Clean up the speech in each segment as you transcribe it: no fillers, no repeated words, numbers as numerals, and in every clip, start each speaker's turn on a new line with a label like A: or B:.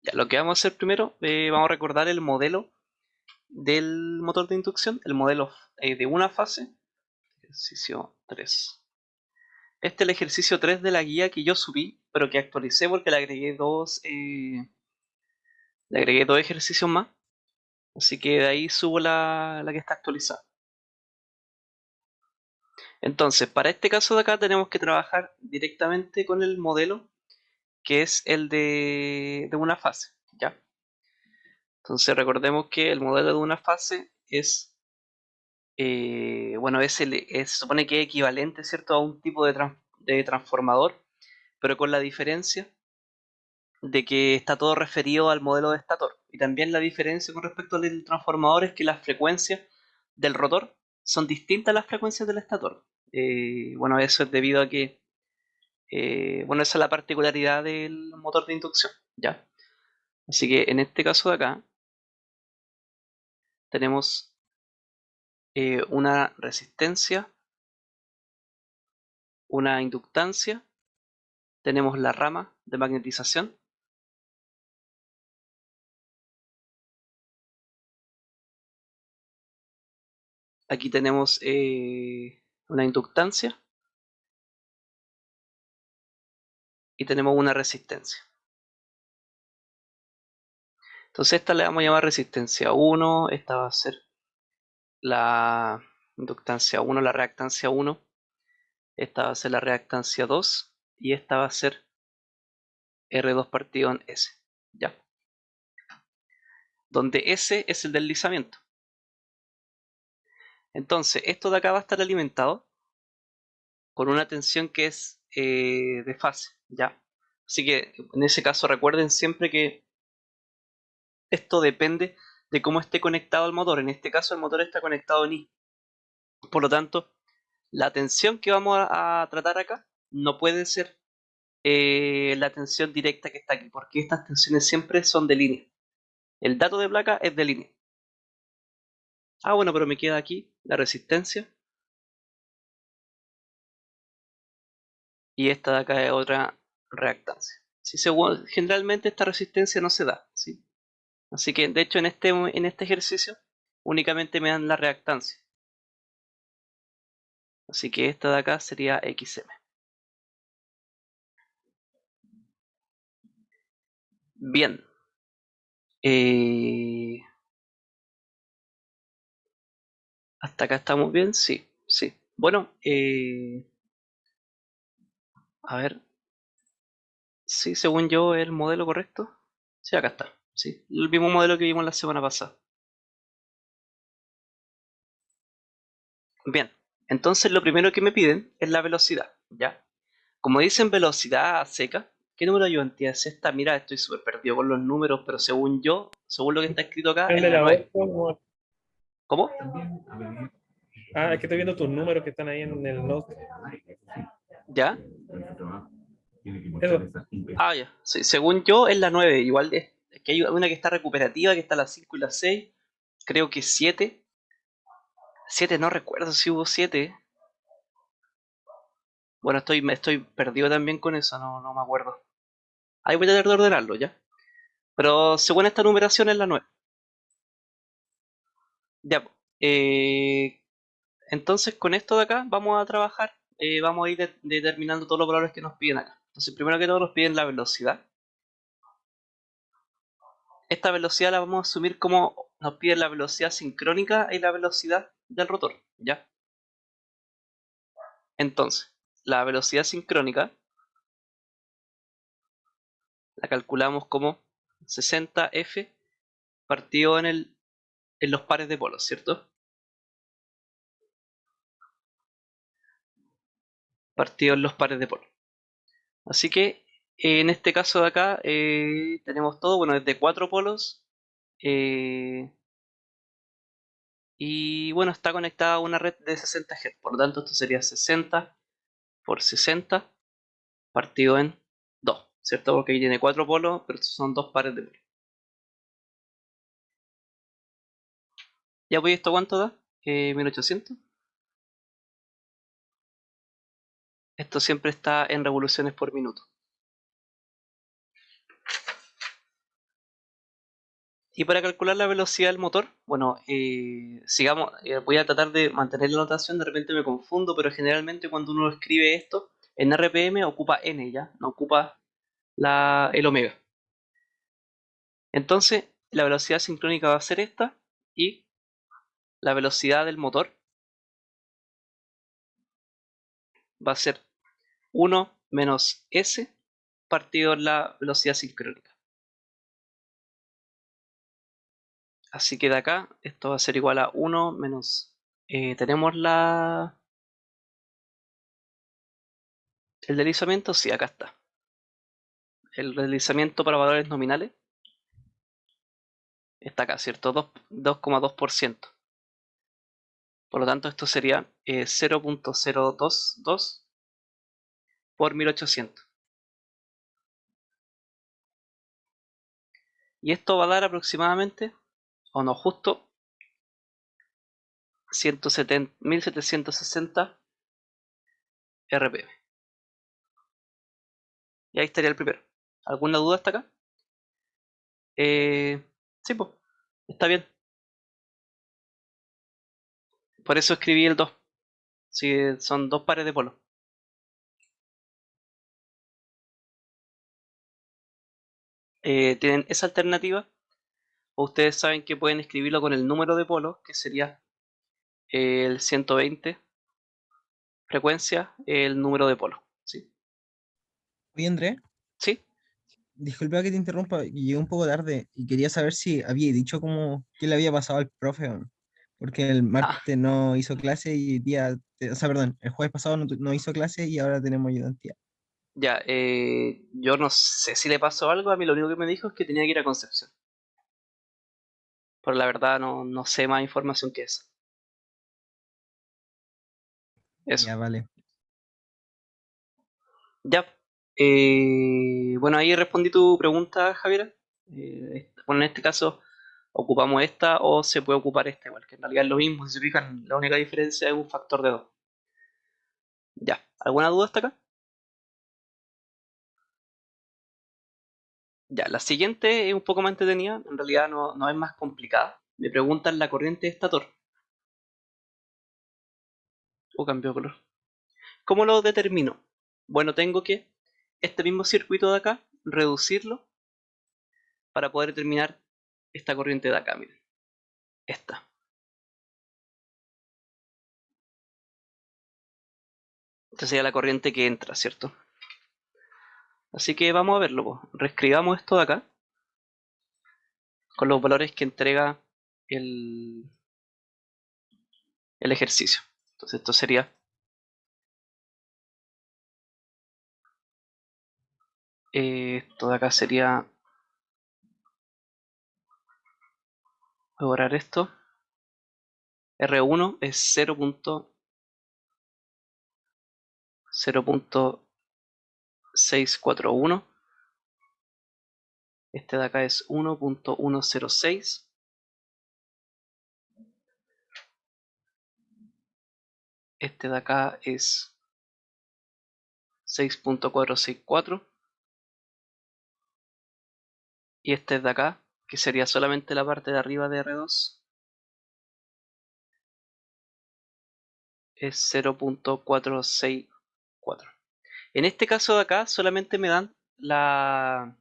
A: Ya, lo que vamos a hacer primero, vamos a recordar el modelo del motor de inducción, el modelo de una fase, ejercicio 3. Este es el ejercicio 3 de la guía que yo subí, pero que actualicé porque le agregué dos ejercicios más, así que de ahí subo la que está actualizada. Entonces, para este caso de acá tenemos que trabajar directamente con el modelo, que es el de una fase, ¿ya? Entonces recordemos que el modelo de una fase es bueno, se supone que es equivalente, ¿cierto?, a un tipo de transformador, pero con la diferencia de que está todo referido al modelo de estator. Y también la diferencia con respecto al transformador es que las frecuencias del rotor son distintas a las frecuencias del estator. Bueno, eso es debido a que, bueno, esa es la particularidad del motor de inducción, ¿ya? Así que en este caso de acá tenemos una resistencia, una inductancia, tenemos la rama de magnetización. Aquí tenemos una inductancia y tenemos una resistencia. Entonces esta le vamos a llamar resistencia 1, esta va a ser la inductancia 1, la reactancia 1, esta va a ser la reactancia 2 y esta va a ser R2 partido en S, ¿ya? Donde S es el deslizamiento. Entonces esto de acá va a estar alimentado con una tensión que es de fase, ¿ya? Así que en ese caso recuerden siempre que esto depende de cómo esté conectado el motor. En este caso el motor está conectado en I. Por lo tanto, la tensión que vamos a tratar acá no puede ser la tensión directa que está aquí, porque estas tensiones siempre son de línea. El dato de placa es de línea. Ah, bueno, pero me queda aquí la resistencia. Y esta de acá es otra reactancia. ¿Sí? Generalmente esta resistencia no se da, ¿sí? Así que, de hecho, en este ejercicio únicamente me dan la reactancia. Así que esta de acá sería XM. Bien. Eh, ¿Hasta acá estamos bien? Sí, sí. Bueno, a ver. Sí, según yo, ¿es el modelo correcto? Sí, acá está. Sí, el mismo modelo que vimos la semana pasada. Bien, entonces lo primero que me piden es la velocidad, ¿ya? Como dicen velocidad a seca, ¿qué número de ayudantía es esta? Mira, estoy súper perdido con los números, pero según yo, según lo que está escrito acá,
B: El
A: es
B: de
A: la
B: la
A: 9.
B: 8, no.
A: ¿Cómo?
B: Es que estoy viendo tus números que están ahí en el note.
A: ¿Ya?
B: Eso.
A: Ah, ya. Sí, según yo, es la 9. Igual es que hay una que está recuperativa, que está la 5 y la 6. Creo que 7. 7 no recuerdo si hubo 7. Bueno, estoy perdido también con eso, no me acuerdo. Ahí voy a tratar de ordenarlo, ¿ya? Pero según esta numeración es la 9. Ya, po. Entonces con esto de acá vamos a trabajar, vamos a ir determinando todos los valores que nos piden acá. Entonces primero que todo nos piden la velocidad. Esta velocidad la vamos a asumir como nos piden la velocidad sincrónica y la velocidad del rotor, ¿ya? Entonces, la velocidad sincrónica la calculamos como 60F partido en los pares de polos, ¿cierto? Partido en los pares de polos. Así que en este caso de acá tenemos todo, bueno, desde 4 polos eh, y bueno, está conectada a una red de 60 Hz. Por lo tanto, esto sería 60 por 60 partido en 2, ¿cierto? Porque aquí tiene 4 polos, pero estos son 2 pares de polos. ¿Ya pues esto cuánto da? 1800. Esto siempre está en revoluciones por minuto. Y para calcular la velocidad del motor, bueno, sigamos, voy a tratar de mantener la notación, de repente me confundo, pero generalmente cuando uno escribe esto en RPM ocupa N ya, no ocupa el omega. Entonces, la velocidad sincrónica va a ser esta y la velocidad del motor va a ser 1 menos S partido en la velocidad sincrónica. Así que de acá esto va a ser igual a 1 menos... ¿tenemos el deslizamiento? Sí, acá está. El deslizamiento para valores nominales está acá, ¿cierto? 2,2%. Por lo tanto, esto sería 0.022 por 1800. Y esto va a dar aproximadamente, o no justo, 1760 RPM. Y ahí estaría el primero. ¿Alguna duda hasta acá? Sí, pues, está bien. Por eso escribí el 2. Sí, son dos pares de polo. Tienen esa alternativa, o ustedes saben que pueden escribirlo con el número de polo, que sería el 120 frecuencia, el número de polo. ¿Sí?
C: Oye, Andrés,
A: ¿Sí?
C: disculpa que te interrumpa, llegué un poco tarde y quería saber si había dicho como qué le había pasado al profe, o no. Porque el
A: Ah,
C: martes no hizo clase y o sea, perdón, el jueves pasado no hizo clase y ahora tenemos ayudantía.
A: ya. Yo no sé si le pasó algo. A mí lo único que me dijo es que tenía que ir a Concepción. Pero la verdad no sé más información que eso. Eso.
C: Ya, vale.
A: Ya. Bueno, ahí respondí tu pregunta, Javier. Bueno, en este caso ocupamos esta o se puede ocupar esta igual, que en realidad es lo mismo. Si se fijan, la única diferencia es un factor de 2. Ya. ¿Alguna duda hasta acá? Ya. La siguiente es un poco más entretenida. En realidad no es más complicada. Me preguntan la corriente de estator. O cambio de color. ¿Cómo lo determino? Bueno, tengo que este mismo circuito de acá, reducirlo para poder determinar esta corriente de acá, miren, esta. Esta sería la corriente que entra, ¿cierto? Así que vamos a verlo, pues. Reescribamos esto de acá con los valores que entrega el, el ejercicio. Entonces esto sería esto de acá sería, voy a borrar esto. R1 es 0.641. Este de acá es 1.106. Este de acá es 6.464. Y este de acá, que sería solamente la parte de arriba de R2, es 0.464. En este caso de acá solamente me dan la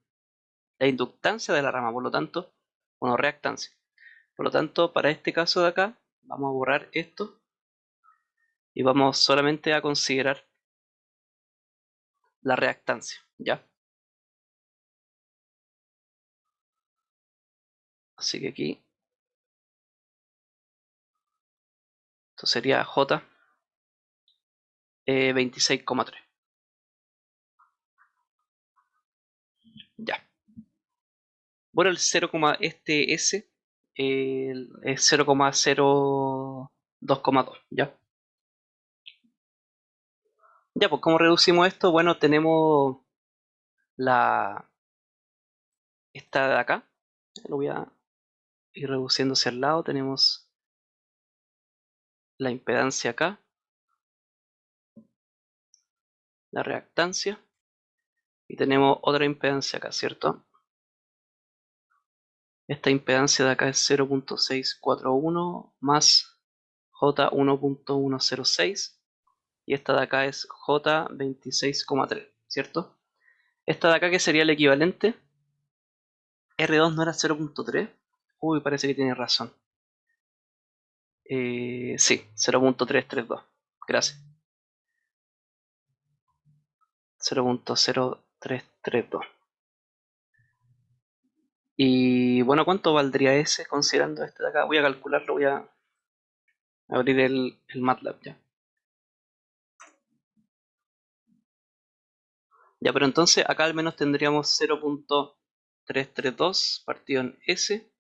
A: inductancia de la rama, por lo tanto, bueno, reactancia. Por lo tanto, para este caso de acá, vamos a borrar esto y vamos solamente a considerar la reactancia, ¿ya? Así que aquí, esto sería J 26,3. Ya. Bueno, el 0, este S es 0,02,2, ¿ya? Ya, pues ¿cómo reducimos esto? Bueno, tenemos la esta de acá, lo voy a ir reduciendo hacia el lado, tenemos la impedancia acá, la reactancia, y tenemos otra impedancia acá, ¿cierto? Esta impedancia de acá es 0.641 más J1.106 y esta de acá es J26,3, ¿cierto? Esta de acá que sería el equivalente, R2 no era 0.3. Uy, parece que tiene razón. Sí, 0.332. Gracias. 0.0332. Y bueno, ¿cuánto valdría ese considerando este de acá? Voy a calcularlo, voy a abrir el MATLAB ya. Ya, pero entonces acá al menos tendríamos 0.332 partido en S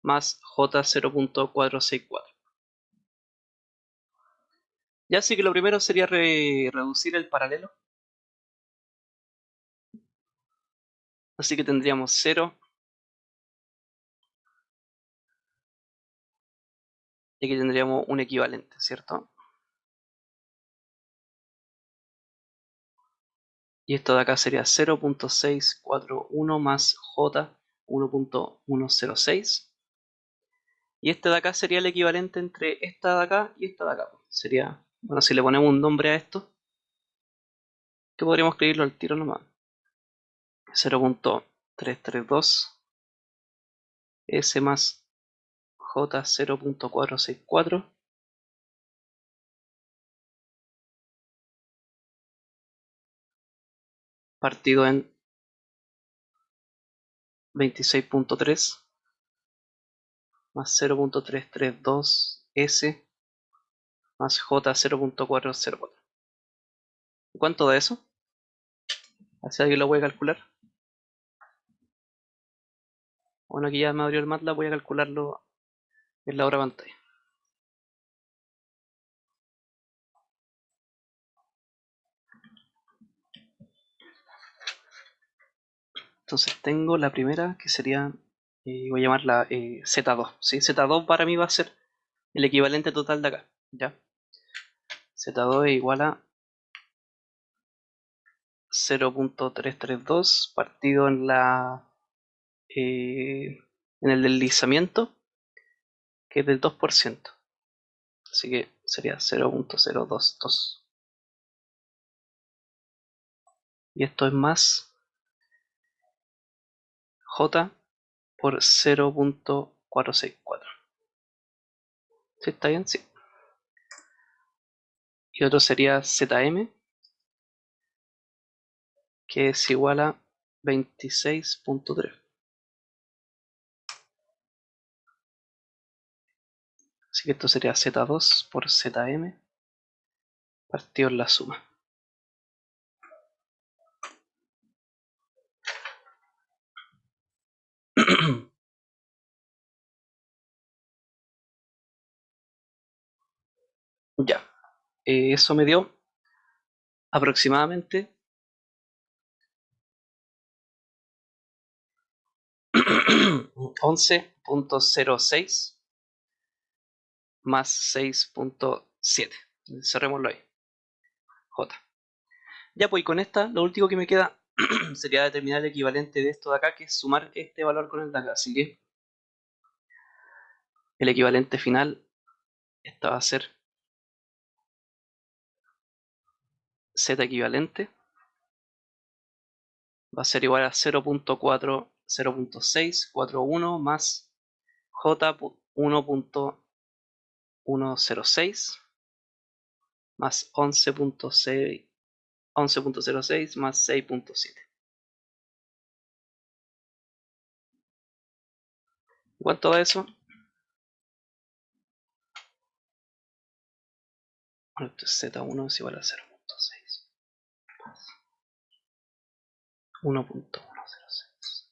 A: más J 0.464. Ya sí que lo primero sería reducir el paralelo. Así que tendríamos 0 y aquí tendríamos un equivalente, ¿cierto? Y esto de acá sería 0.641 más J 1.106. Y este de acá sería el equivalente entre esta de acá y esta de acá. Sería, bueno, si le ponemos un nombre a esto, que podríamos escribirlo al tiro nomás. 0.332 S más J 0.464 partido en 26.3 más 0.332 S más J 0.404. ¿Cuánto da eso? ¿Así alguien lo puede calcular? Bueno, aquí ya me abrió el MATLAB, voy a calcularlo en la otra pantalla. Entonces tengo la primera que sería, voy a llamarla Z2. ¿Sí? Z2 para mí va a ser el equivalente total de acá. ¿Ya? Z2 es igual a 0.332 partido en el deslizamiento, que es del 2%. Así que sería 0.022. Y esto es más J por 0.464. ¿Sí está bien? Sí. Y otro sería ZM, que es igual a 26.3. Así que esto sería Z2 por ZM partido en la suma. Ya, eso me dio aproximadamente 11.06 más 6.7. Cerrémoslo ahí. J. Ya, pues y con esta, lo último que me queda sería determinar el equivalente de esto de acá, que es sumar este valor con el de acá. Así que el equivalente final, esta va a ser Z equivalente, va a ser igual a 0.641 más J 1.106 más 11.06 más 6.7. ¿Cuánto da eso? Bueno, Z1 es igual a 0.6 más 1.106.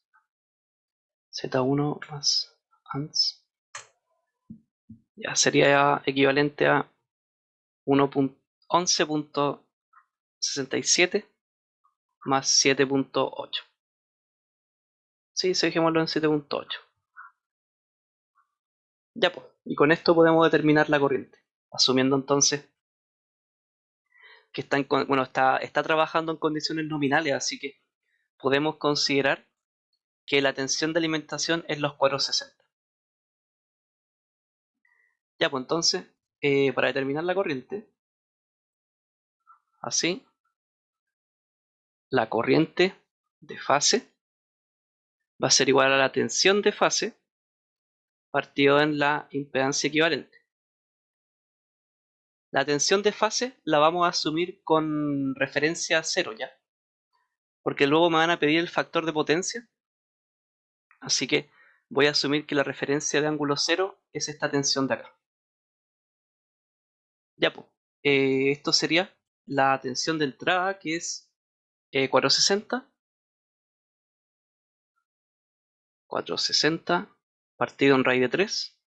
A: Z1 más ANS. Ya sería equivalente a 11.67 más 7.8. Sí, dejémoslo en 7.8. Ya pues, y con esto podemos determinar la corriente. Asumiendo entonces que está trabajando en condiciones nominales, así que podemos considerar que la tensión de alimentación es los 460. Ya, pues entonces, para determinar la corriente, así, la corriente de fase va a ser igual a la tensión de fase partido en la impedancia equivalente. La tensión de fase la vamos a asumir con referencia a 0 ya, porque luego me van a pedir el factor de potencia, así que voy a asumir que la referencia de ángulo 0 es esta tensión de acá. Ya, pues, esto sería la tensión de entrada, que es 460. 460 partido en raíz de 3,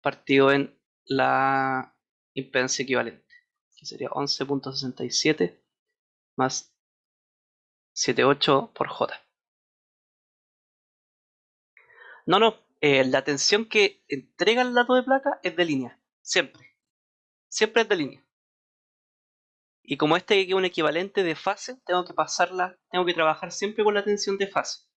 A: partido en la impedancia equivalente, que sería 11.67 más 78 por J. No, la tensión que entrega el dato de placa es de línea, siempre es de línea. Y como este es un equivalente de fase, tengo que trabajar siempre con la tensión de fase.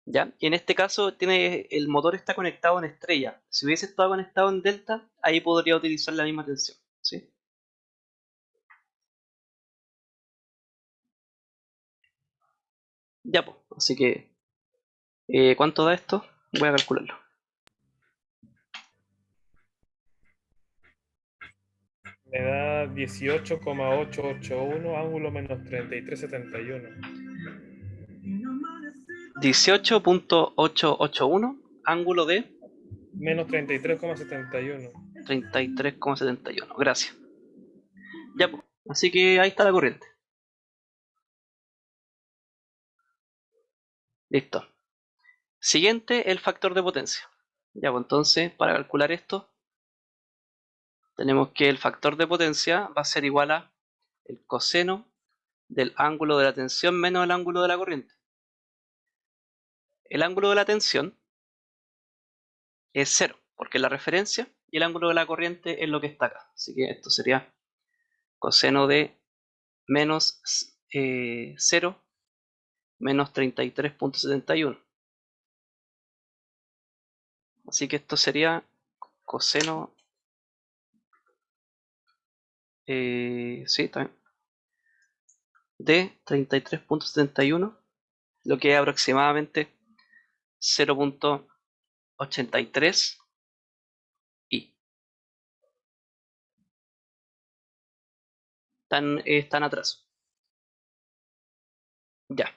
A: ¿Ya? Y en este caso el motor está conectado en estrella. Si hubiese estado conectado en delta, ahí podría utilizar la misma tensión, ¿sí? Ya, pues, así que ¿cuánto da esto? Voy a calcularlo.
B: Me da 18,881 ángulo menos 33,71.
A: 18.881 ángulo de
B: Menos 33,71.
A: 33,71. Gracias. Ya, pues, así que ahí está la corriente. Listo. Siguiente, el factor de potencia. Ya, pues entonces, para calcular esto, tenemos que el factor de potencia va a ser igual a el coseno del ángulo de la tensión menos el ángulo de la corriente. El ángulo de la tensión es 0, porque es la referencia, y el ángulo de la corriente es lo que está acá. Así que esto sería coseno de menos 0 menos 33.71. Así que esto sería coseno, sí, también, de 33.71, lo que es aproximadamente 0.83 y están atrás. Ya.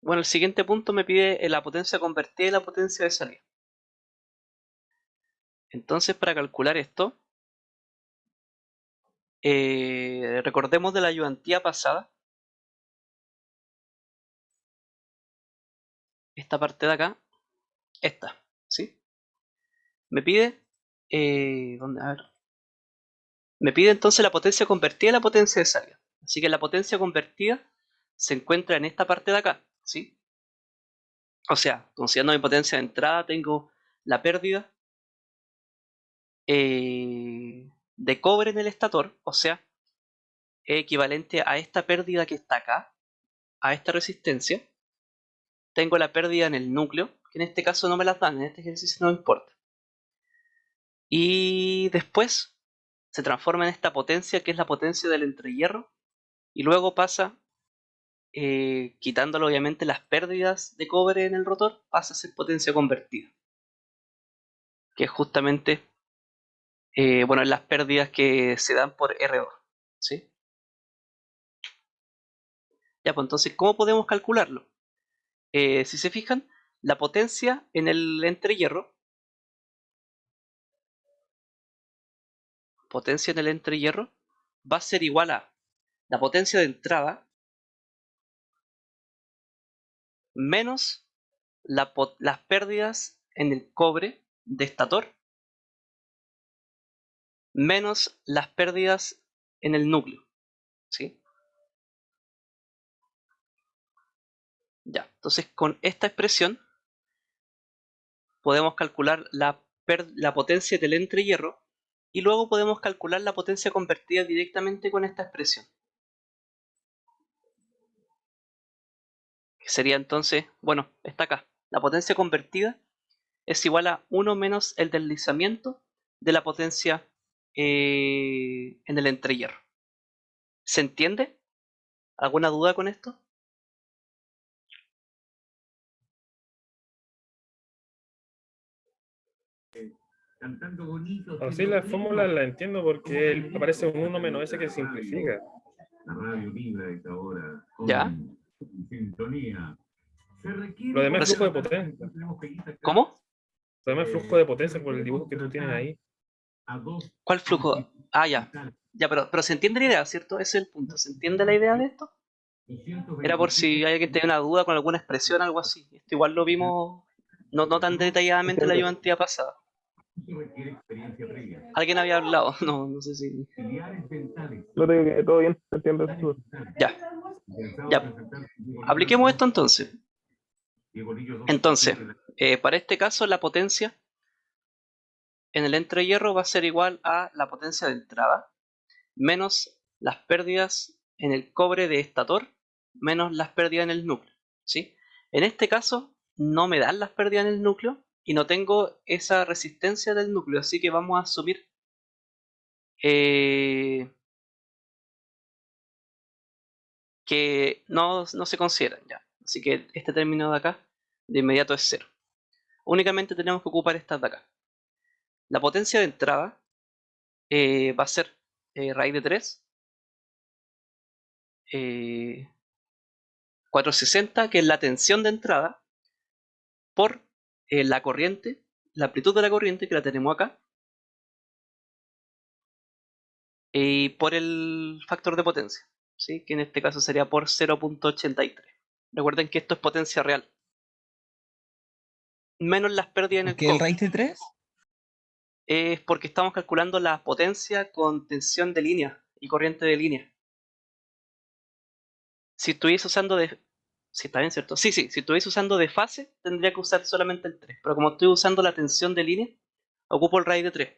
A: Bueno, el siguiente punto me pide la potencia convertida y la potencia de salida. Entonces, para calcular esto, recordemos de la ayudantía pasada, esta parte de acá, esta, ¿sí? Me pide, ¿dónde? A ver. Me pide entonces la potencia convertida y la potencia de salida. Así que la potencia convertida se encuentra en esta parte de acá, ¿sí? O sea, considerando mi potencia de entrada, tengo la pérdida de cobre en el estator, o sea, es equivalente a esta pérdida que está acá, a esta resistencia. Tengo la pérdida en el núcleo, que en este caso no me las dan, en este ejercicio no me importa. Y después se transforma en esta potencia, que es la potencia del entrehierro, y luego pasa, quitándole obviamente las pérdidas de cobre en el rotor, pasa a ser potencia convertida, que es justamente, bueno, las pérdidas que se dan por R2, ¿sí? Ya, pues entonces, ¿cómo podemos calcularlo? Si se fijan, la potencia en el entrehierro, va a ser igual a la potencia de entrada menos las pérdidas en el cobre de estator menos las pérdidas en el núcleo, ¿sí? Ya, entonces con esta expresión podemos calcular la potencia del entrehierro y luego podemos calcular la potencia convertida directamente con esta expresión. que sería entonces, bueno, está acá. La potencia convertida es igual a 1 menos el deslizamiento de la potencia en el entrehierro. ¿Se entiende? ¿Alguna duda con esto?
B: Así la fórmula la entiendo porque aparece un 1 menos ese que simplifica.
A: ¿Ya?
B: Lo demás es flujo de potencia.
A: ¿Cómo?
B: Lo demás es flujo de potencia por el dibujo que tú tienes ahí.
A: ¿Cuál flujo? Ah, ya. Ya, pero se entiende la idea, ¿cierto? Ese es el punto. ¿Se entiende la idea de esto? Era por si hay alguien que tenga una duda con alguna expresión, algo así. Esto igual lo vimos no tan detalladamente en la ayudantía pasada. ¿Alguien había hablado? No sé si...
D: No tengo que todo bien, entiendo eso.
A: Ya, ya. Apliquemos esto entonces. Entonces, para este caso la potencia en el entrehierro va a ser igual a la potencia de entrada menos las pérdidas en el cobre de estator menos las pérdidas en el núcleo, ¿sí? En este caso no me dan las pérdidas en el núcleo y no tengo esa resistencia del núcleo, así que vamos a asumir que no se consideran ya. Así que este término de acá de inmediato es 0. Únicamente tenemos que ocupar estas de acá. La potencia de entrada va a ser raíz de 3, 460, que es la tensión de entrada, por la corriente, la amplitud de la corriente, que la tenemos acá, y por el factor de potencia, ¿sí? Que en este caso sería por 0.83. Recuerden que esto es potencia real, menos las pérdidas en
C: ¿Por
A: el
C: qué el
A: cobre.
C: raíz de 3?
A: Es porque estamos calculando la potencia con tensión de línea y corriente de línea. Si estuviese usando de... Sí, está bien, ¿cierto? Sí, si estuviese usando de fase, tendría que usar solamente el 3. Pero como estoy usando la tensión de línea, ocupo el raíz de 3.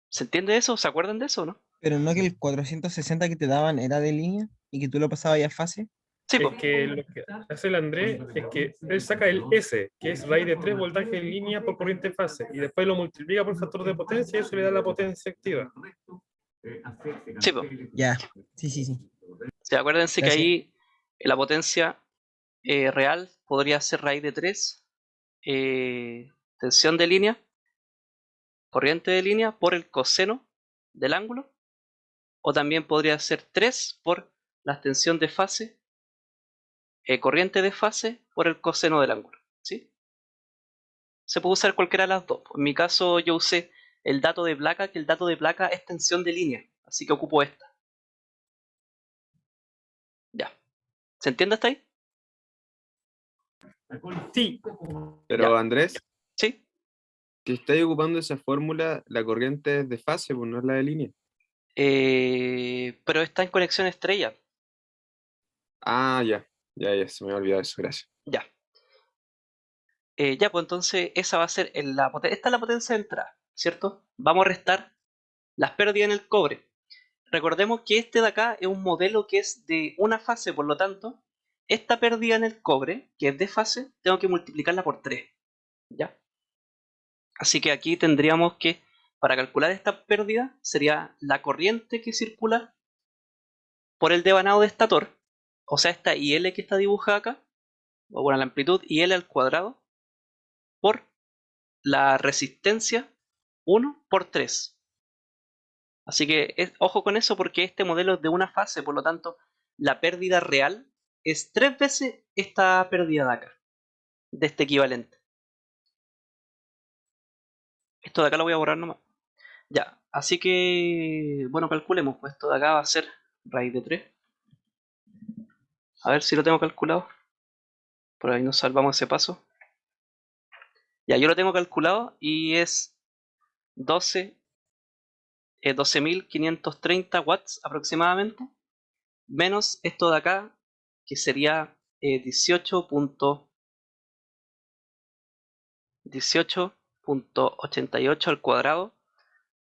A: ¿Se entiende eso? ¿Se acuerdan de eso o no?
C: Pero no que el 460 que te daban era de línea y que tú lo pasabas ya a fase.
A: Sí,
B: Es
A: pues.
B: que lo que hace el Andrés es que él saca el S, que es raíz de 3 voltajes en línea por corriente en fase, y después lo multiplica por factor de potencia y eso le da la potencia activa.
A: Sí, pues.
C: Ya, sí.
A: Sí, acuérdense que
C: Gracias.
A: ahí la potencia real podría ser raíz de 3, tensión de línea, corriente de línea por el coseno del ángulo, o también podría ser 3 por la tensión de fase, corriente de fase por el coseno del ángulo, ¿sí? Se puede usar cualquiera de las dos. En mi caso yo usé el dato de placa, que el dato de placa es tensión de línea, así que ocupo esta. Ya. ¿Se entiende hasta ahí?
B: Sí.
D: Pero
A: Ya.
D: Andrés,
A: ¿Sí?
D: si estáis ocupando esa fórmula, la corriente es de fase, pues no es la de línea.
A: Pero está en conexión estrella.
D: Ah, ya, se me había olvidado eso, gracias.
A: Ya. Ya, pues entonces esa va a ser esta es la potencia de entrada, ¿cierto? Vamos a restar las pérdidas en el cobre. Recordemos que este de acá es un modelo que es de una fase, por lo tanto, esta pérdida en el cobre, que es de fase, tengo que multiplicarla por 3, ¿ya? Así que aquí tendríamos que, para calcular esta pérdida, sería la corriente que circula por el devanado de estator, o sea, esta IL que está dibujada acá, o bueno, la amplitud IL al cuadrado, por la resistencia 1 por 3. Así que ojo con eso porque este modelo es de una fase, por lo tanto la pérdida real es 3 veces esta pérdida de acá, de este equivalente. Esto de acá lo voy a borrar nomás. Ya, así que, bueno, calculemos, pues esto de acá va a ser raíz de 3. A ver si lo tengo calculado. Por ahí nos salvamos ese paso. Ya, yo lo tengo calculado y es 12.530 watts aproximadamente, menos esto de acá, que sería 18.88 al cuadrado,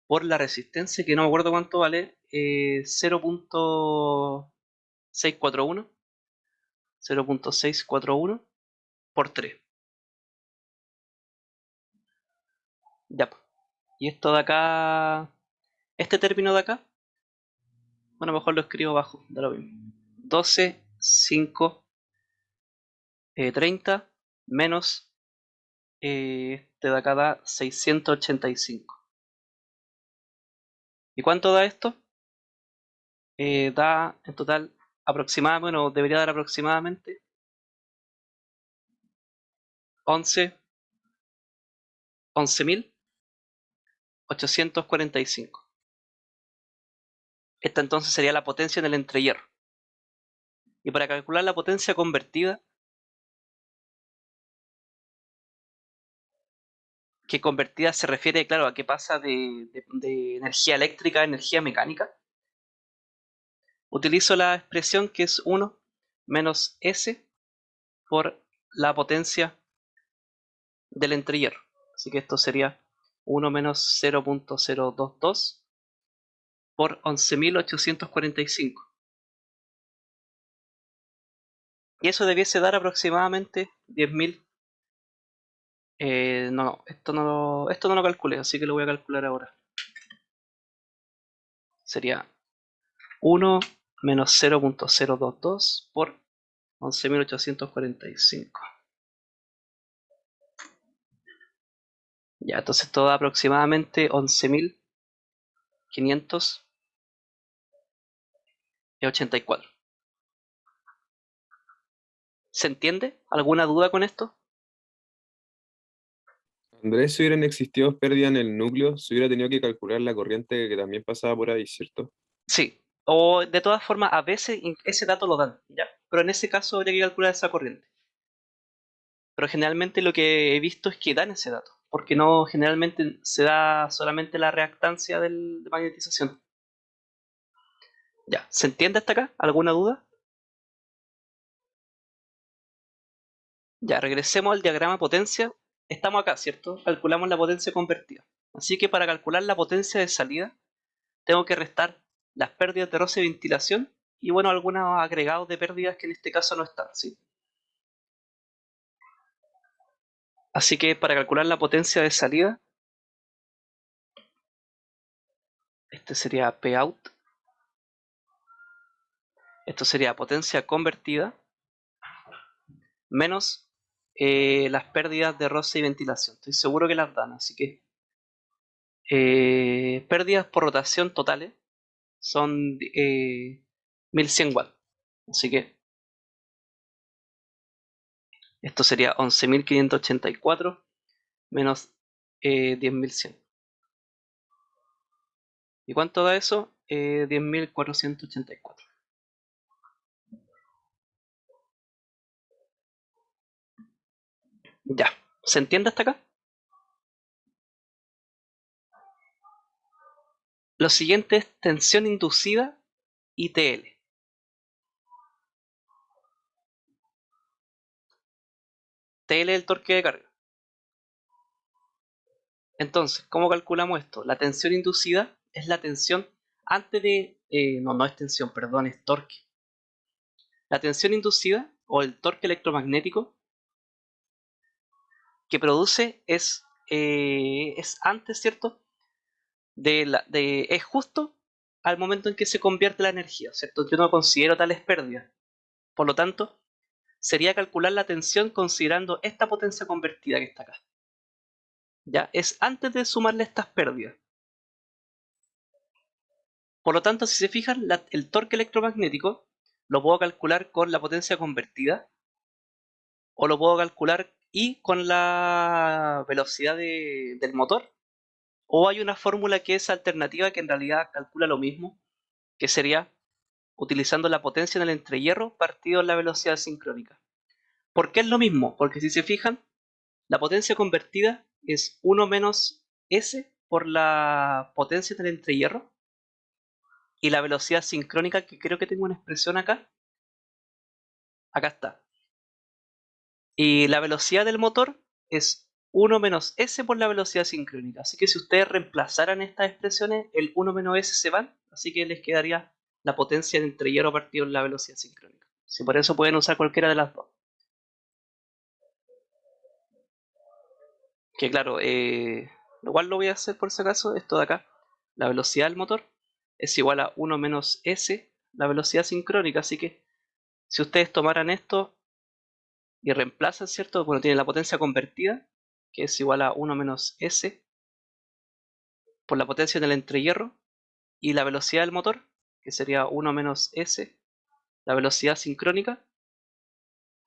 A: por la resistencia, que no me acuerdo cuánto vale, 0. 641, 0.641 por 3. Ya, po. Y esto de acá, este término de acá, bueno, mejor lo escribo abajo, da lo mismo. 12, 5, 30 menos este de acá da 685. ¿Y cuánto da esto? Da en total aproximadamente, bueno, debería dar aproximadamente 11.845. Esta entonces sería la potencia en el entrehierro. Y para calcular la potencia convertida, que convertida se refiere, claro, a que pasa de energía eléctrica a energía mecánica, utilizo la expresión que es 1 menos S por la potencia del entrehierro. Así que esto sería 1 menos 0.022 por 11.845. Y eso debiese dar aproximadamente 10.000. No, esto no lo calculé, así que lo voy a calcular ahora. Sería 1 menos 0.022 por 11.845. Ya, entonces esto da aproximadamente 11.584. ¿Se entiende? ¿Alguna duda con esto?
D: Andrés, si hubieran existido pérdidas en el núcleo, se hubiera tenido que calcular la corriente que también pasaba por ahí, ¿cierto?
A: Sí. O de todas formas, a veces ese dato lo dan, ¿ya? Pero en ese caso habría que calcular esa corriente. Pero generalmente lo que he visto es que dan ese dato, porque no generalmente se da solamente la reactancia de magnetización. Ya, ¿se entiende hasta acá? ¿Alguna duda? Ya, regresemos al diagrama potencia. Estamos acá, ¿cierto? Calculamos la potencia convertida. Así que para calcular la potencia de salida, tengo que restar las pérdidas de roce y ventilación y, bueno, algunos agregados de pérdidas que en este caso no están, ¿sí? Así que para calcular la potencia de salida, este sería Pout. Esto sería potencia convertida menos las pérdidas de roce y ventilación. Estoy seguro que las dan, así que pérdidas por rotación totales son 1100 watts. Así que esto sería 11.584 menos 10.100. ¿Y cuánto da eso? 10.484. Ya, ¿se entiende hasta acá? Lo siguiente es tensión inducida y TL. TL es el torque de carga. Entonces, ¿cómo calculamos esto? La tensión inducida es la tensión antes de... no es tensión, perdón, es torque. La tensión inducida o el torque electromagnético que produce es antes, ¿cierto? Es justo al momento en que se convierte la energía, ¿cierto? Yo no considero tales pérdidas. Por lo tanto, sería calcular la tensión considerando esta potencia convertida que está acá. Ya, es antes de sumarle estas pérdidas. Por lo tanto, si se fijan, el torque electromagnético lo puedo calcular con la potencia convertida o lo puedo calcular y con la velocidad del motor. O hay una fórmula que es alternativa que en realidad calcula lo mismo, que sería utilizando la potencia en el entrehierro partido en la velocidad sincrónica. ¿Por qué es lo mismo? Porque si se fijan, la potencia convertida es 1 menos S por la potencia en el entrehierro y la velocidad sincrónica, que creo que tengo una expresión acá, acá está. Y la velocidad del motor es 1 menos S por la velocidad sincrónica. Así que si ustedes reemplazaran estas expresiones, el 1 menos S se van, así que les quedaría la potencia de entrehierro partido en la velocidad sincrónica. Sí, por eso pueden usar cualquiera de las dos. Que claro, igual lo voy a hacer por si acaso, esto de acá. La velocidad del motor es igual a 1 menos S, la velocidad sincrónica, así que si ustedes tomaran esto y reemplazan, ¿cierto? Bueno, tienen la potencia convertida, que es igual a 1 menos S por la potencia en el entrehierro, y la velocidad del motor, que sería 1 menos S, la velocidad sincrónica,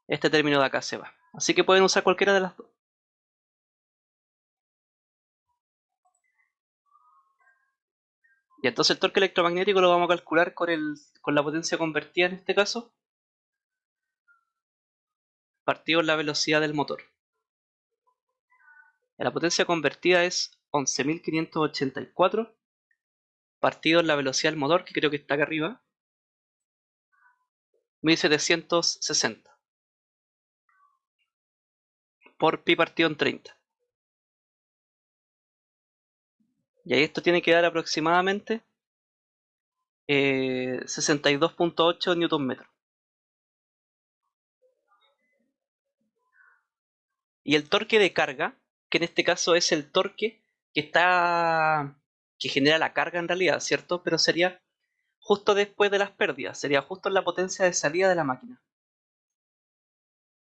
A: este término de acá se va. Así que pueden usar cualquiera de las dos. Y entonces el torque electromagnético lo vamos a calcular con la potencia convertida en este caso, partido en la velocidad del motor. La potencia convertida es 11.584 partido en la velocidad del motor, que creo que está acá arriba, 1760 por pi partido en 30. Y ahí esto tiene que dar aproximadamente 62.8 Nm. Y el torque de carga, que en este caso es el torque que genera la carga en realidad, ¿cierto? Pero sería justo después de las pérdidas, sería justo en la potencia de salida de la máquina.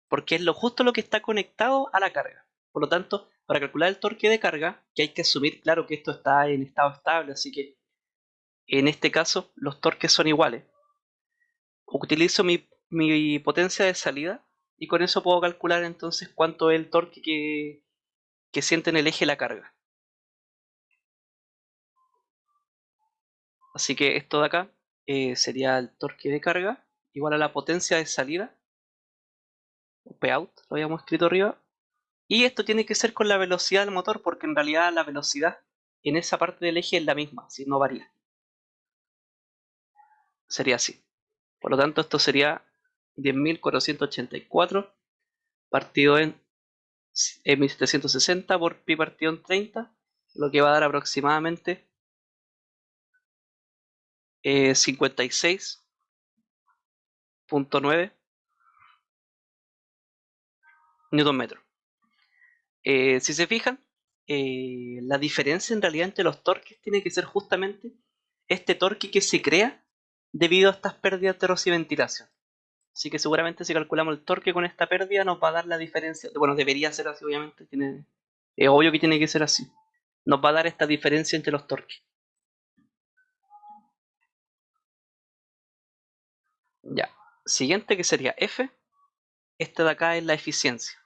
A: Porque es justo lo que está conectado a la carga. Por lo tanto, para calcular el torque de carga, que hay que asumir, claro, que esto está en estado estable, así que en este caso los torques son iguales. Utilizo mi potencia de salida y con eso puedo calcular entonces cuánto es el torque que siente en el eje la carga. Así que esto de acá sería el torque de carga igual a la potencia de salida, Pout, lo habíamos escrito arriba. Y esto tiene que ser con la velocidad del motor, porque en realidad la velocidad en esa parte del eje es la misma, si no varía. Sería así. Por lo tanto, esto sería 10.484 partido en 1760 por pi partido en 30, lo que va a dar aproximadamente 56.9 newton metro. Si se fijan, la diferencia en realidad entre los torques tiene que ser justamente este torque que se crea debido a estas pérdidas de rociventilación. Así que seguramente si calculamos el torque con esta pérdida nos va a dar la diferencia. Bueno, debería ser así, obviamente. Es obvio que tiene que ser así. Nos va a dar esta diferencia entre los torques. Ya. Siguiente que sería F. Este de acá es la eficiencia.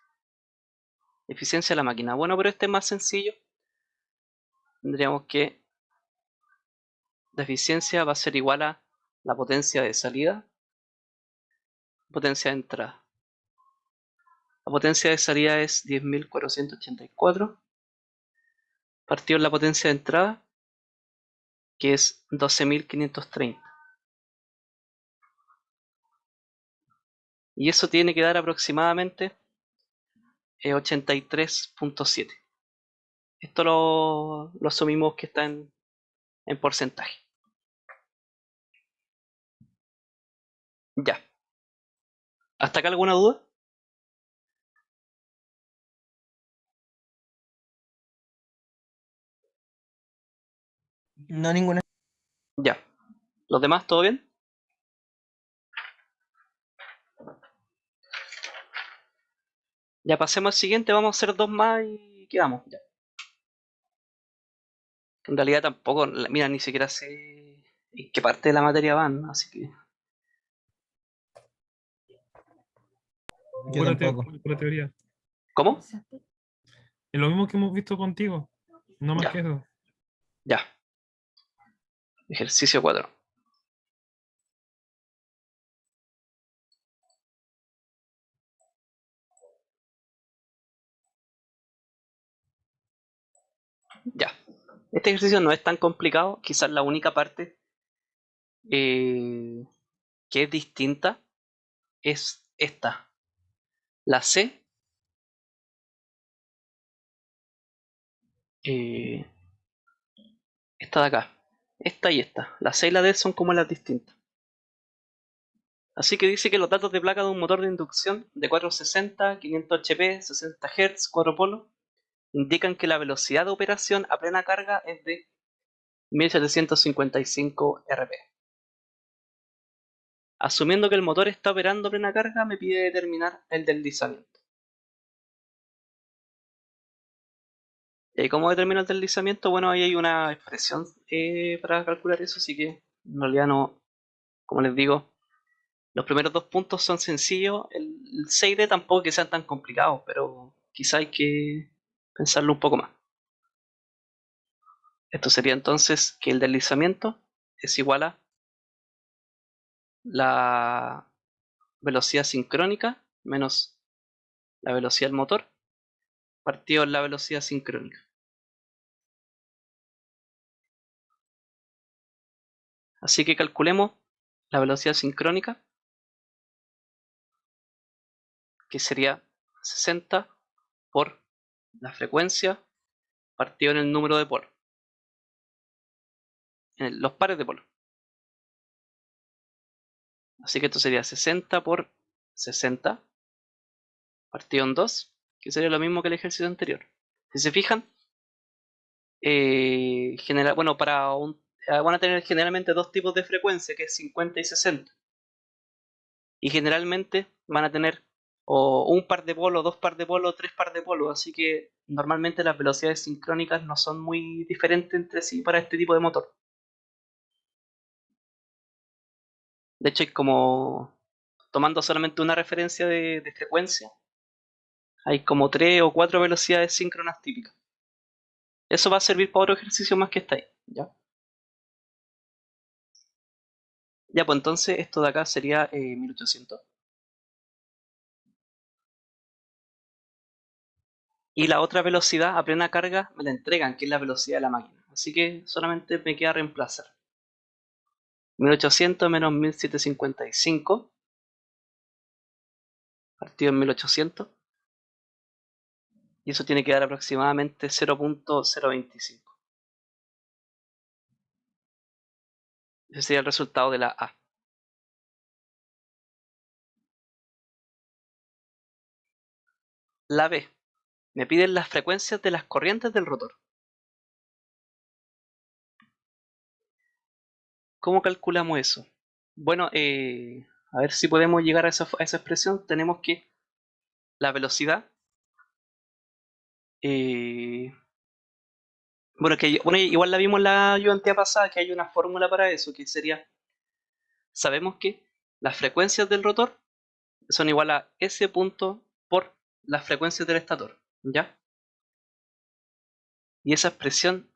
A: Eficiencia de la máquina. Bueno, pero este es más sencillo. Tendríamos que la eficiencia va a ser igual a la potencia de salida, potencia de entrada. La potencia de salida es 10.484 partido en la potencia de entrada, que es 12.530. Y eso tiene que dar aproximadamente 83.7. Esto lo asumimos que está en porcentaje. Ya. ¿Hasta acá alguna duda?
C: No ninguna.
A: Ya. ¿Los demás todo bien? Ya pasemos al siguiente, vamos a hacer dos más y quedamos. Ya. En realidad tampoco, mira, ni siquiera sé en qué parte de la materia van, así que...
C: Yo tampoco.
B: Pura teoría.
A: ¿Cómo?
B: Es lo mismo que hemos visto contigo. No más
A: Ya.
B: que eso.
A: Ya. Ejercicio 4. Ya. Este ejercicio no es tan complicado, quizás la única parte que es distinta es esta. La C, esta de acá. Esta y esta. La C y la D son como las distintas. Así que dice que los datos de placa de un motor de inducción de 460, 500 HP, 60 Hz, 4 polos, indican que la velocidad de operación a plena carga es de 1755 RP. Asumiendo que el motor está operando a plena carga, me pide determinar el deslizamiento. ¿Y cómo determino el deslizamiento? Bueno, ahí hay una expresión para calcular eso, así que en realidad no, como les digo, los primeros dos puntos son sencillos. El 6D tampoco que sean tan complicados, pero quizá hay que pensarlo un poco más. Esto sería entonces que el deslizamiento es igual a la velocidad sincrónica menos la velocidad del motor partido en la velocidad sincrónica. Así que calculemos la velocidad sincrónica, que sería 60 por la frecuencia partido en el número de polos, en los pares de polos. Así que esto sería 60 por 60 partido en 2, que sería lo mismo que el ejercicio anterior. Si se fijan, bueno, van a tener generalmente dos tipos de frecuencia, que es 50 y 60. Y generalmente van a tener o un par de polos, dos par de polos, tres par de polos. Así que normalmente las velocidades sincrónicas no son muy diferentes entre sí para este tipo de motor. De hecho, hay como, tomando solamente una referencia de frecuencia, hay como tres o cuatro velocidades síncronas típicas. Eso va a servir para otro ejercicio más que está ahí, ¿ya? Ya, pues entonces esto de acá sería 1800. Y la otra velocidad a plena carga me la entregan, que es la velocidad de la máquina. Así que solamente me queda reemplazar. 1800 menos 1755 partido en 1800. Y eso tiene que dar aproximadamente 0.025. Ese sería el resultado de la A. La B. Me piden las frecuencias de las corrientes del rotor. ¿Cómo calculamos eso? Bueno, a ver si podemos llegar a esa expresión. Tenemos que la velocidad. Bueno, igual la vimos la ayudantía pasada, que hay una fórmula para eso, que sería, sabemos que las frecuencias del rotor son igual a S punto por las frecuencias del estator, ¿ya? Y esa expresión,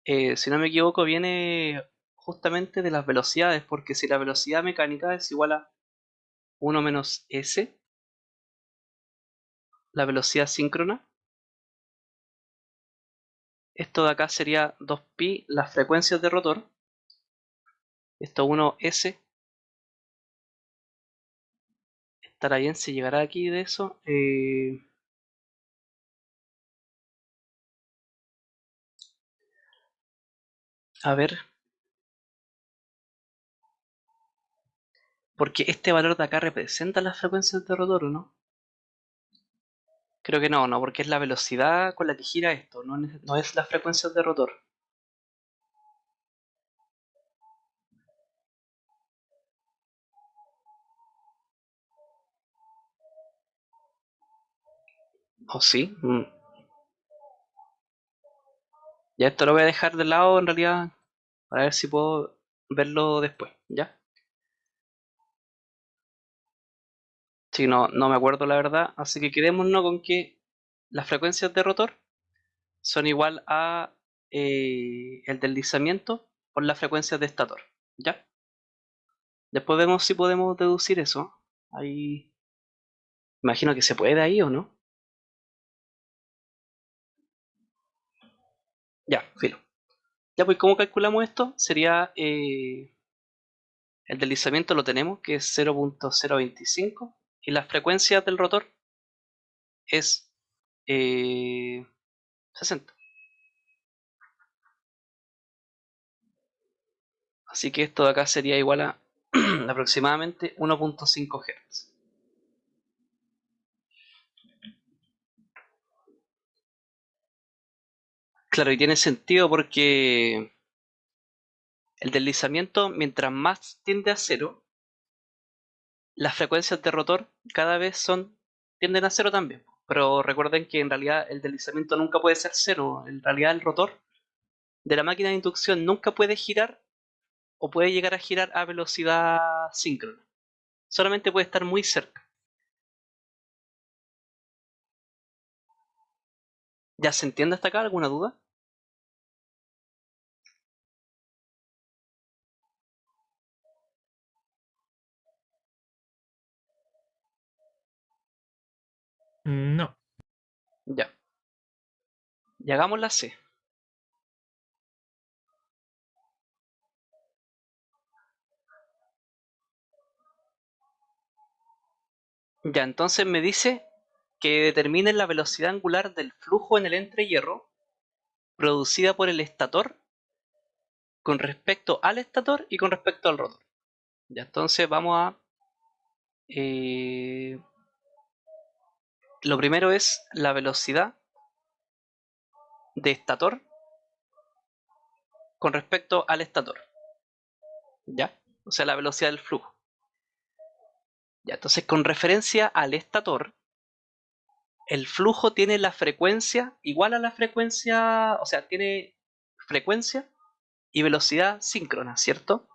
A: si no me equivoco, viene justamente de las velocidades, porque si la velocidad mecánica es igual a 1 menos S, la velocidad síncrona, esto de acá sería 2pi las frecuencias de rotor, esto 1S, estará bien si llegará aquí de eso. A ver, porque este valor de acá representa las frecuencias de rotor, ¿o no? Creo que no, porque es la velocidad con la que gira esto, no es las frecuencias de rotor. ¿O sí? Ya esto lo voy a dejar de lado en realidad para ver si puedo verlo después, ¿ya? Sí, no me acuerdo la verdad, así que quedémonos con que las frecuencias de rotor son igual a el deslizamiento por las frecuencias de estator, ¿ya? Después vemos si podemos deducir eso. Ahí, imagino que se puede ahí o no. Ya, filo. Ya, pues, ¿cómo calculamos esto? Sería el deslizamiento lo tenemos, que es 0.025, y la frecuencia del rotor es 60. Así que esto de acá sería igual a aproximadamente 1.5 Hz. Claro, y tiene sentido porque el deslizamiento, mientras más tiende a cero, las frecuencias de rotor cada vez tienden a cero también. Pero recuerden que en realidad el deslizamiento nunca puede ser cero. En realidad el rotor de la máquina de inducción nunca puede girar o puede llegar a girar a velocidad síncrona. Solamente puede estar muy cerca. ¿Ya se entiende hasta acá? ¿Alguna duda?
B: No.
A: Ya. Y hagamos la C. Ya, entonces me dice que determine la velocidad angular del flujo en el entrehierro producida por el estator con respecto al estator y con respecto al rotor. Ya, entonces vamos a... lo primero es la velocidad de estator con respecto al estator. ¿Ya? O sea, la velocidad del flujo. Ya, entonces con referencia al estator, el flujo tiene la frecuencia igual a la frecuencia, o sea, tiene frecuencia y velocidad síncrona, ¿cierto?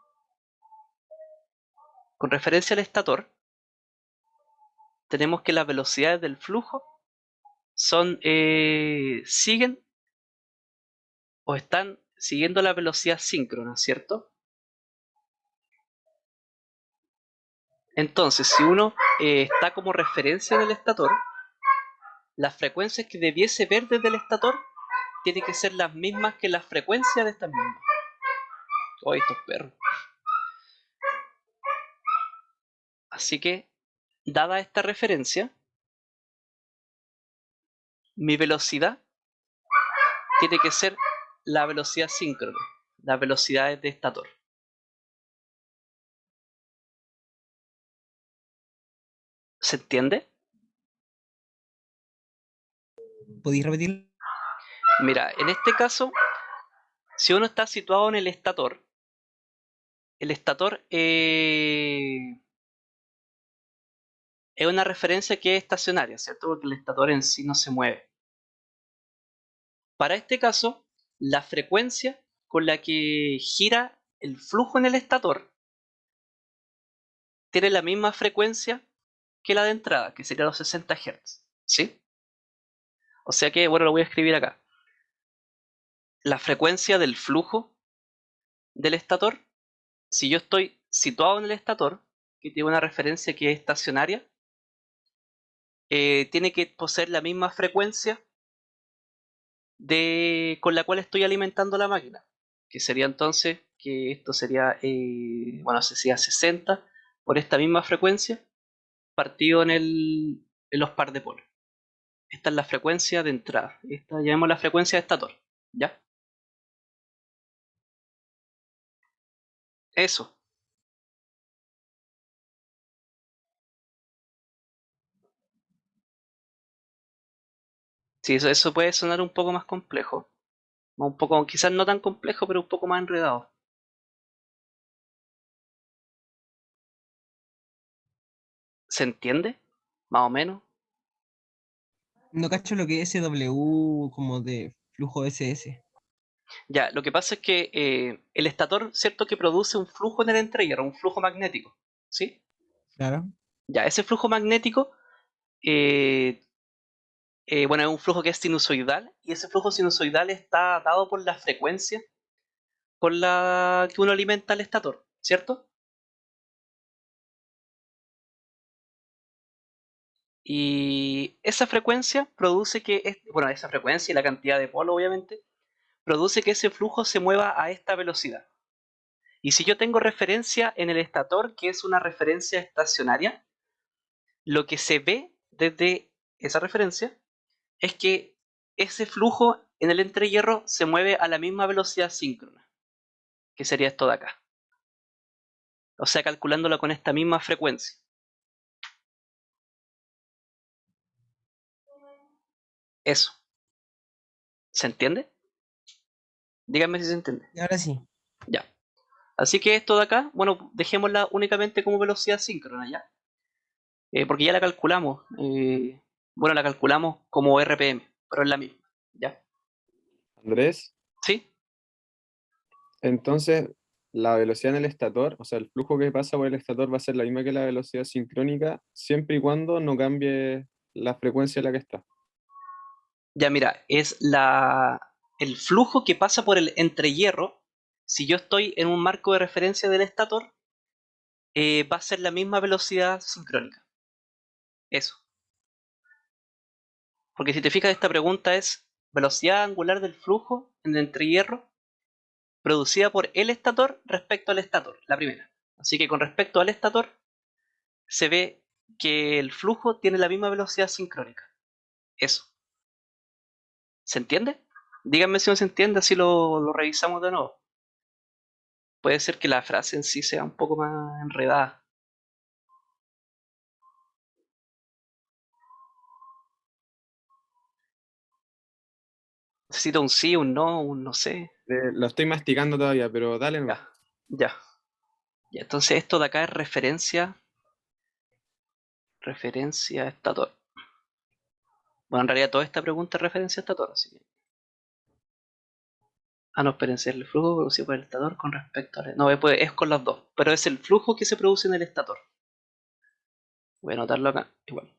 A: Con referencia al estator, tenemos que las velocidades del flujo siguen o están siguiendo la velocidad síncrona, ¿cierto? Entonces, si uno está como referencia en el estator, las frecuencias que debiese ver desde el estator tienen que ser las mismas que las frecuencias de estas mismas. Oh, estos perros. Así que, dada esta referencia, mi velocidad tiene que ser la velocidad síncrona, las velocidades de estator. ¿Se entiende?
C: ¿Podéis repetir?
A: Mira, en este caso, si uno está situado en el estator es una referencia que es estacionaria, ¿cierto? Porque el estator en sí no se mueve. Para este caso, la frecuencia con la que gira el flujo en el estator tiene la misma frecuencia que la de entrada, que sería los 60 Hz, ¿sí? O sea que, bueno, lo voy a escribir acá. La frecuencia del flujo del estator, si yo estoy situado en el estator, que tiene una referencia que es estacionaria, tiene que poseer la misma frecuencia con la cual estoy alimentando la máquina, que sería entonces que esto sería, bueno, se sería 60 por esta misma frecuencia partido en los par de polos. Esta es la frecuencia de entrada, esta llamamos la frecuencia de estator, ¿ya? Eso. Sí, eso puede sonar un poco más complejo, un poco, quizás no tan complejo, pero un poco más enredado. ¿Se entiende? Más o menos.
C: No cacho lo que es SW como de flujo SS.
A: Ya, lo que pasa es que el estator, cierto que produce un flujo en el entrehierro, un flujo magnético, ¿sí?
C: Claro.
A: Ya, ese flujo magnético, eh, bueno, es un flujo que es sinusoidal y ese flujo sinusoidal está dado por la frecuencia con la que uno alimenta al estator, ¿cierto? Y esa frecuencia produce bueno, esa frecuencia y la cantidad de polo, obviamente, produce que ese flujo se mueva a esta velocidad. Y si yo tengo referencia en el estator, que es una referencia estacionaria, lo que se ve desde esa referencia es que ese flujo en el entrehierro se mueve a la misma velocidad síncrona, que sería esto de acá. O sea, calculándola con esta misma frecuencia. Eso. ¿Se entiende? Díganme si se entiende.
C: Y ahora sí.
A: Ya. Así que esto de acá, bueno, dejémosla únicamente como velocidad síncrona, ¿ya? Porque ya la calculamos. Bueno, la calculamos como RPM, pero es la misma, ¿ya?
D: Andrés,
A: ¿Sí?
D: entonces la velocidad en el estator, o sea, el flujo que pasa por el estator va a ser la misma que la velocidad sincrónica, siempre y cuando no cambie la frecuencia en la que está.
A: Ya mira, es el flujo que pasa por el entrehierro. Si yo estoy en un marco de referencia del estator, va a ser la misma velocidad sincrónica. Eso. Porque si te fijas, esta pregunta es velocidad angular del flujo en el entrehierro producida por el estator respecto al estator, la primera. Así que con respecto al estator, se ve que el flujo tiene la misma velocidad sincrónica. Eso. ¿Se entiende? Díganme si no se entiende, así lo revisamos de nuevo. Puede ser que la frase en sí sea un poco más enredada. Necesito un sí, un no, un no sé.
D: Lo estoy masticando todavía, pero dale nomás.
A: Ya, ya. Ya, entonces esto de acá es referencia a estator. Bueno, en realidad toda esta pregunta es referencia a estator, así que... Ah, no, espérense, el flujo producido por el estator con respecto al... No, es con los dos, pero es el flujo que se produce en el estator. Voy a anotarlo acá, igual.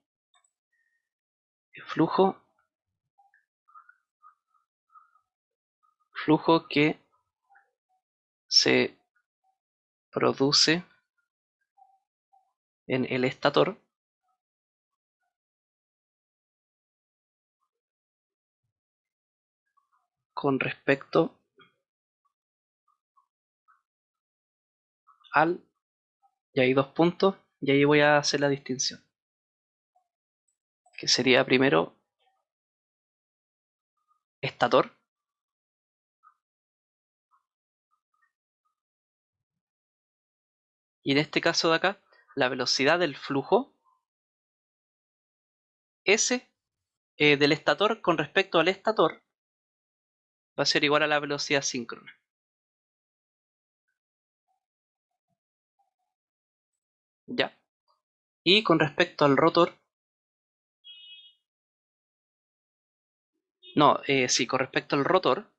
A: El flujo que se produce en el estator con respecto al... Y hay dos puntos, y ahí voy a hacer la distinción. Que sería primero estator. Y en este caso de acá, la velocidad del flujo S del estator con respecto al estator va a ser igual a la velocidad síncrona. ¿Ya? Y con respecto al rotor, no, sí, con respecto al rotor,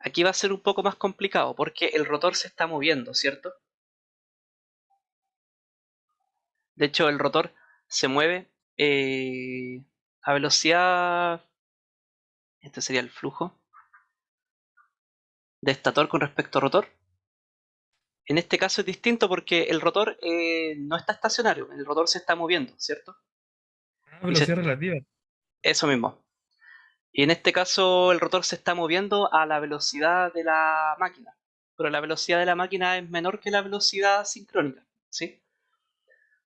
A: aquí va a ser un poco más complicado porque el rotor se está moviendo, ¿cierto? De hecho, el rotor se mueve a velocidad, este sería el flujo de estator con respecto a rotor. En este caso es distinto porque el rotor no está estacionario, el rotor se está moviendo, ¿cierto?
B: Ah, velocidad relativa.
A: Eso mismo. Y en este caso el rotor se está moviendo a la velocidad de la máquina, pero la velocidad de la máquina es menor que la velocidad sincrónica, ¿sí?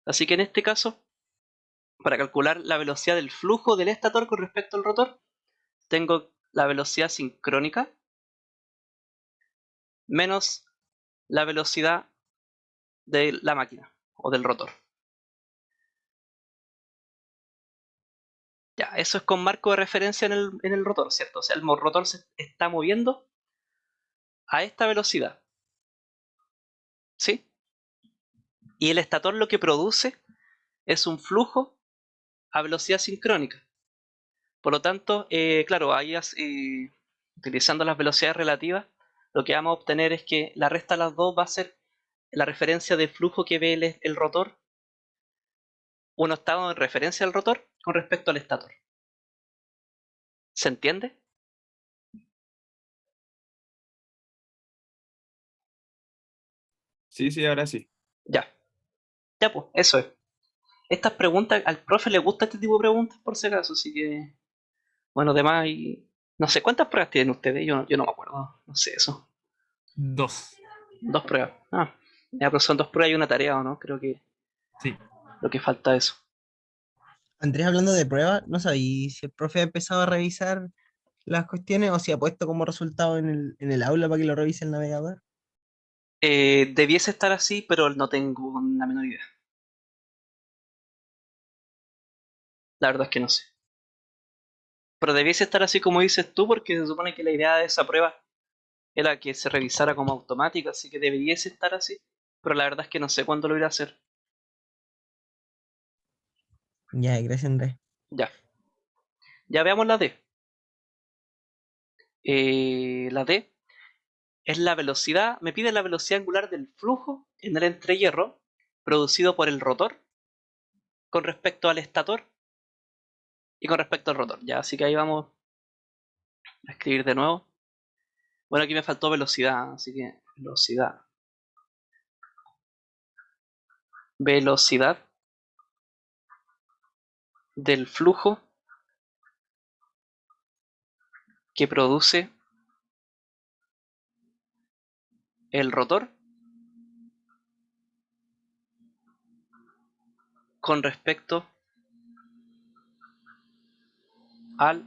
A: Así que en este caso, para calcular la velocidad del flujo del estator con respecto al rotor, tengo la velocidad sincrónica menos la velocidad de la máquina o del rotor. Ya, eso es con marco de referencia en el rotor, ¿cierto? O sea, el rotor se está moviendo a esta velocidad, ¿sí? Y el estator lo que produce es un flujo a velocidad sincrónica. Por lo tanto, claro, ahí utilizando las velocidades relativas, lo que vamos a obtener es que la resta de las dos va a ser la referencia del flujo que ve el rotor. Uno está en referencia al rotor con respecto al estator. ¿Se entiende?
D: Sí, sí, ahora sí.
A: Ya. Ya, pues, eso es. Estas preguntas, al profe le gusta este tipo de preguntas, por si acaso, así que, bueno, además, no sé cuántas pruebas tienen ustedes, yo no me acuerdo, no sé eso.
B: 2.
A: Dos pruebas. Ah, ya, pero son dos pruebas y una tarea, ¿o no? Creo que
B: Sí.
A: lo que falta es eso.
C: Andrés, hablando de pruebas, no sabía si el profe ha empezado a revisar las cuestiones o si ha puesto como resultado en el aula para que lo revise el navegador.
A: Debiese estar así, pero no tengo la menor idea. La verdad es que no sé. Pero debiese estar así como dices tú, porque se supone que la idea de esa prueba era que se revisara como automática, así que debiese estar así. Pero la verdad es que no sé cuándo lo irá a hacer.
C: Ya, gracias, Andrés.
A: Ya. Ya veamos la D. La D es la velocidad, me pide la velocidad angular del flujo en el entrehierro producido por el rotor con respecto al estator y con respecto al rotor. Ya, así que ahí vamos a escribir de nuevo. Bueno, aquí me faltó velocidad, así que velocidad. Velocidad del flujo que produce el rotor con respecto al...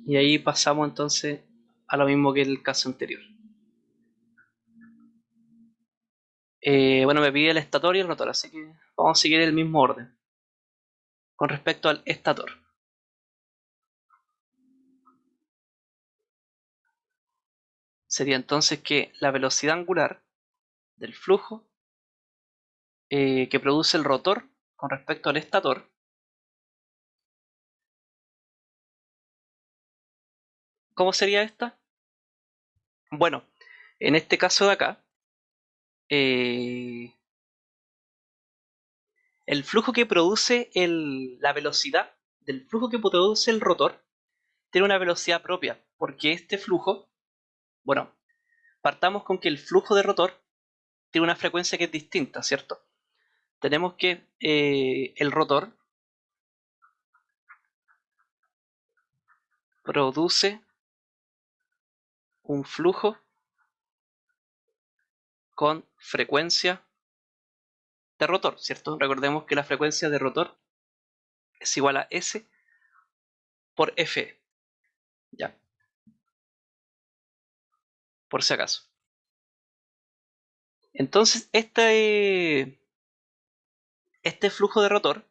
A: Y ahí pasamos entonces a lo mismo que el caso anterior. Bueno, me pide el estator y el rotor, así que vamos a seguir el mismo orden. Con respecto al estator. Sería entonces que la velocidad angular del flujo que produce el rotor con respecto al estator, ¿cómo sería esta? Bueno, en este caso de acá, eh, el flujo que produce la velocidad del flujo que produce el rotor tiene una velocidad propia, porque este flujo, bueno, partamos con que el flujo de rotor tiene una frecuencia que es distinta, ¿cierto? Tenemos que el rotor produce un flujo con frecuencia de rotor, ¿cierto? Recordemos que la frecuencia de rotor es igual a S por F, ya, por si acaso. Entonces, este flujo de rotor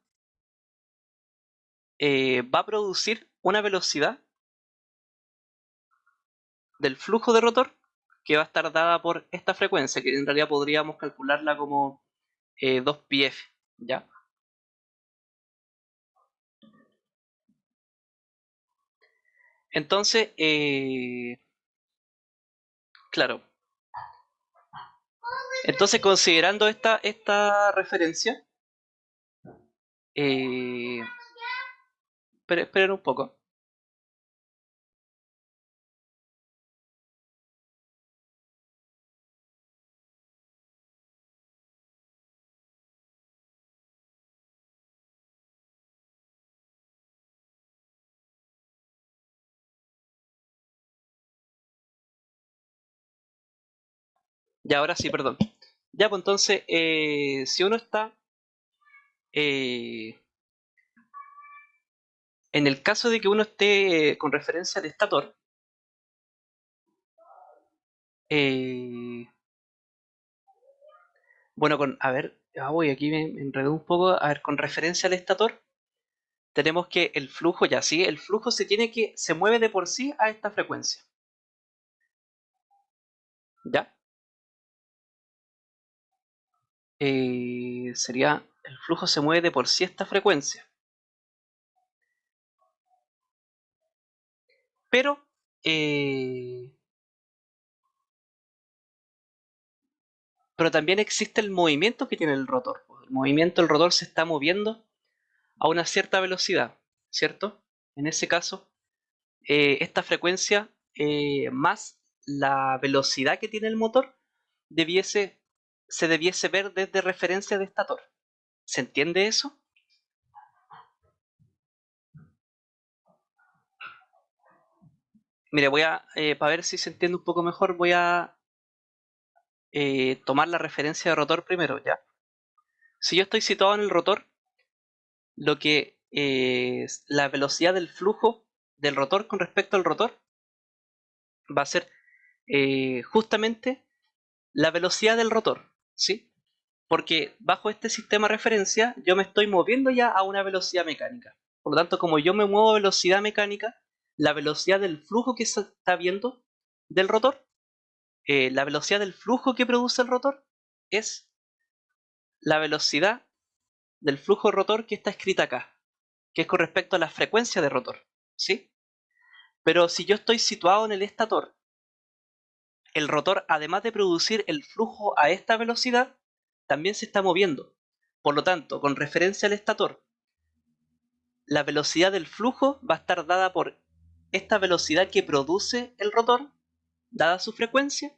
A: va a producir una velocidad del flujo de rotor que va a estar dada por esta frecuencia, que en realidad podríamos calcularla como 2πf, ¿ya? Entonces, claro, entonces considerando esta referencia, eh, esperen un poco. Ya, ahora sí, perdón. Ya, pues entonces, si uno está eh, en el caso de que uno esté con referencia al estator, eh, bueno, a ver, voy aquí me enredé un poco. A ver, con referencia al estator, tenemos que el flujo, ya sí, el flujo se mueve de por sí a esta frecuencia. ¿Ya? Sería, el flujo se mueve de por sí a esta frecuencia. Pero, eh, pero también existe el movimiento que tiene el rotor. El rotor se está moviendo a una cierta velocidad, ¿cierto? En ese caso, esta frecuencia más la velocidad que tiene el motor debiese, se debiese ver desde referencia de estator. ¿Se entiende eso? Mire, para ver si se entiende un poco mejor, voy a tomar la referencia de rotor primero, ¿ya? Si yo estoy situado en el rotor, lo que es la velocidad del flujo del rotor con respecto al rotor va a ser justamente la velocidad del rotor, ¿sí? Porque bajo este sistema de referencia yo me estoy moviendo ya a una velocidad mecánica. Por lo tanto, como yo me muevo a velocidad mecánica, la velocidad del flujo que se está viendo del rotor, la velocidad del flujo que produce el rotor es la velocidad del flujo rotor que está escrita acá, que es con respecto a la frecuencia de rotor, ¿sí? Pero si yo estoy situado en el estator, el rotor, además de producir el flujo a esta velocidad, también se está moviendo. Por lo tanto, con referencia al estator, la velocidad del flujo va a estar dada por esta velocidad que produce el rotor, dada su frecuencia,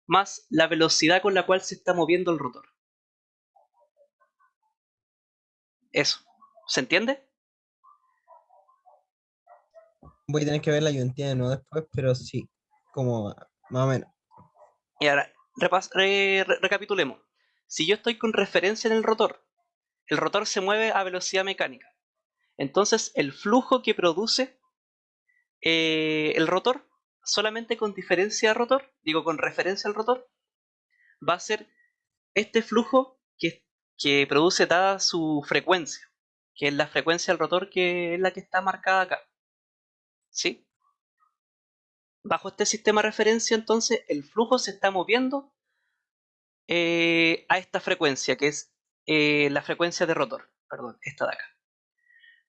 A: más la velocidad con la cual se está moviendo el rotor. Eso. ¿Se entiende?
C: Voy a tener que ver la ayudantía de nuevo después, pero sí, como más o menos.
A: Y ahora, recapitulemos. Si yo estoy con referencia en el rotor se mueve a velocidad mecánica. Entonces, el flujo que produce el rotor, solamente con diferencia de rotor, digo con referencia al rotor, va a ser este flujo que produce dada su frecuencia, que es la frecuencia del rotor, que es la que está marcada acá. ¿Sí? Bajo este sistema de referencia, entonces, el flujo se está moviendo a esta frecuencia, que es la frecuencia de rotor, perdón, esta de acá.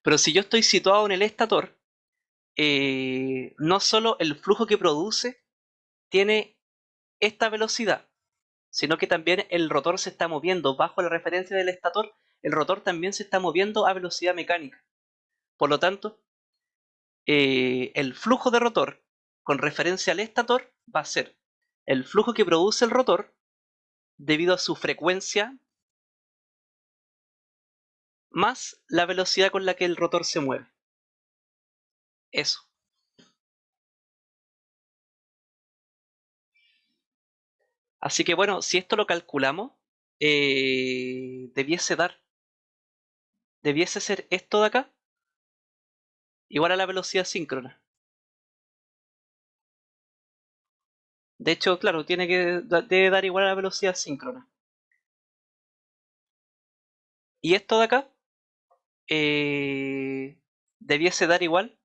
A: Pero si yo estoy situado en el estator, no solo el flujo que produce tiene esta velocidad, sino que también el rotor se está moviendo bajo la referencia del estator, el rotor también se está moviendo a velocidad mecánica. Por lo tanto, el flujo de rotor con referencia al estator va a ser el flujo que produce el rotor debido a su frecuencia más la velocidad con la que el rotor se mueve. Eso. Así que bueno, si esto lo calculamos, debiese ser esto de acá igual a la velocidad síncrona. De hecho, claro, debe dar igual a la velocidad síncrona. Y esto de acá eh, debiese dar igual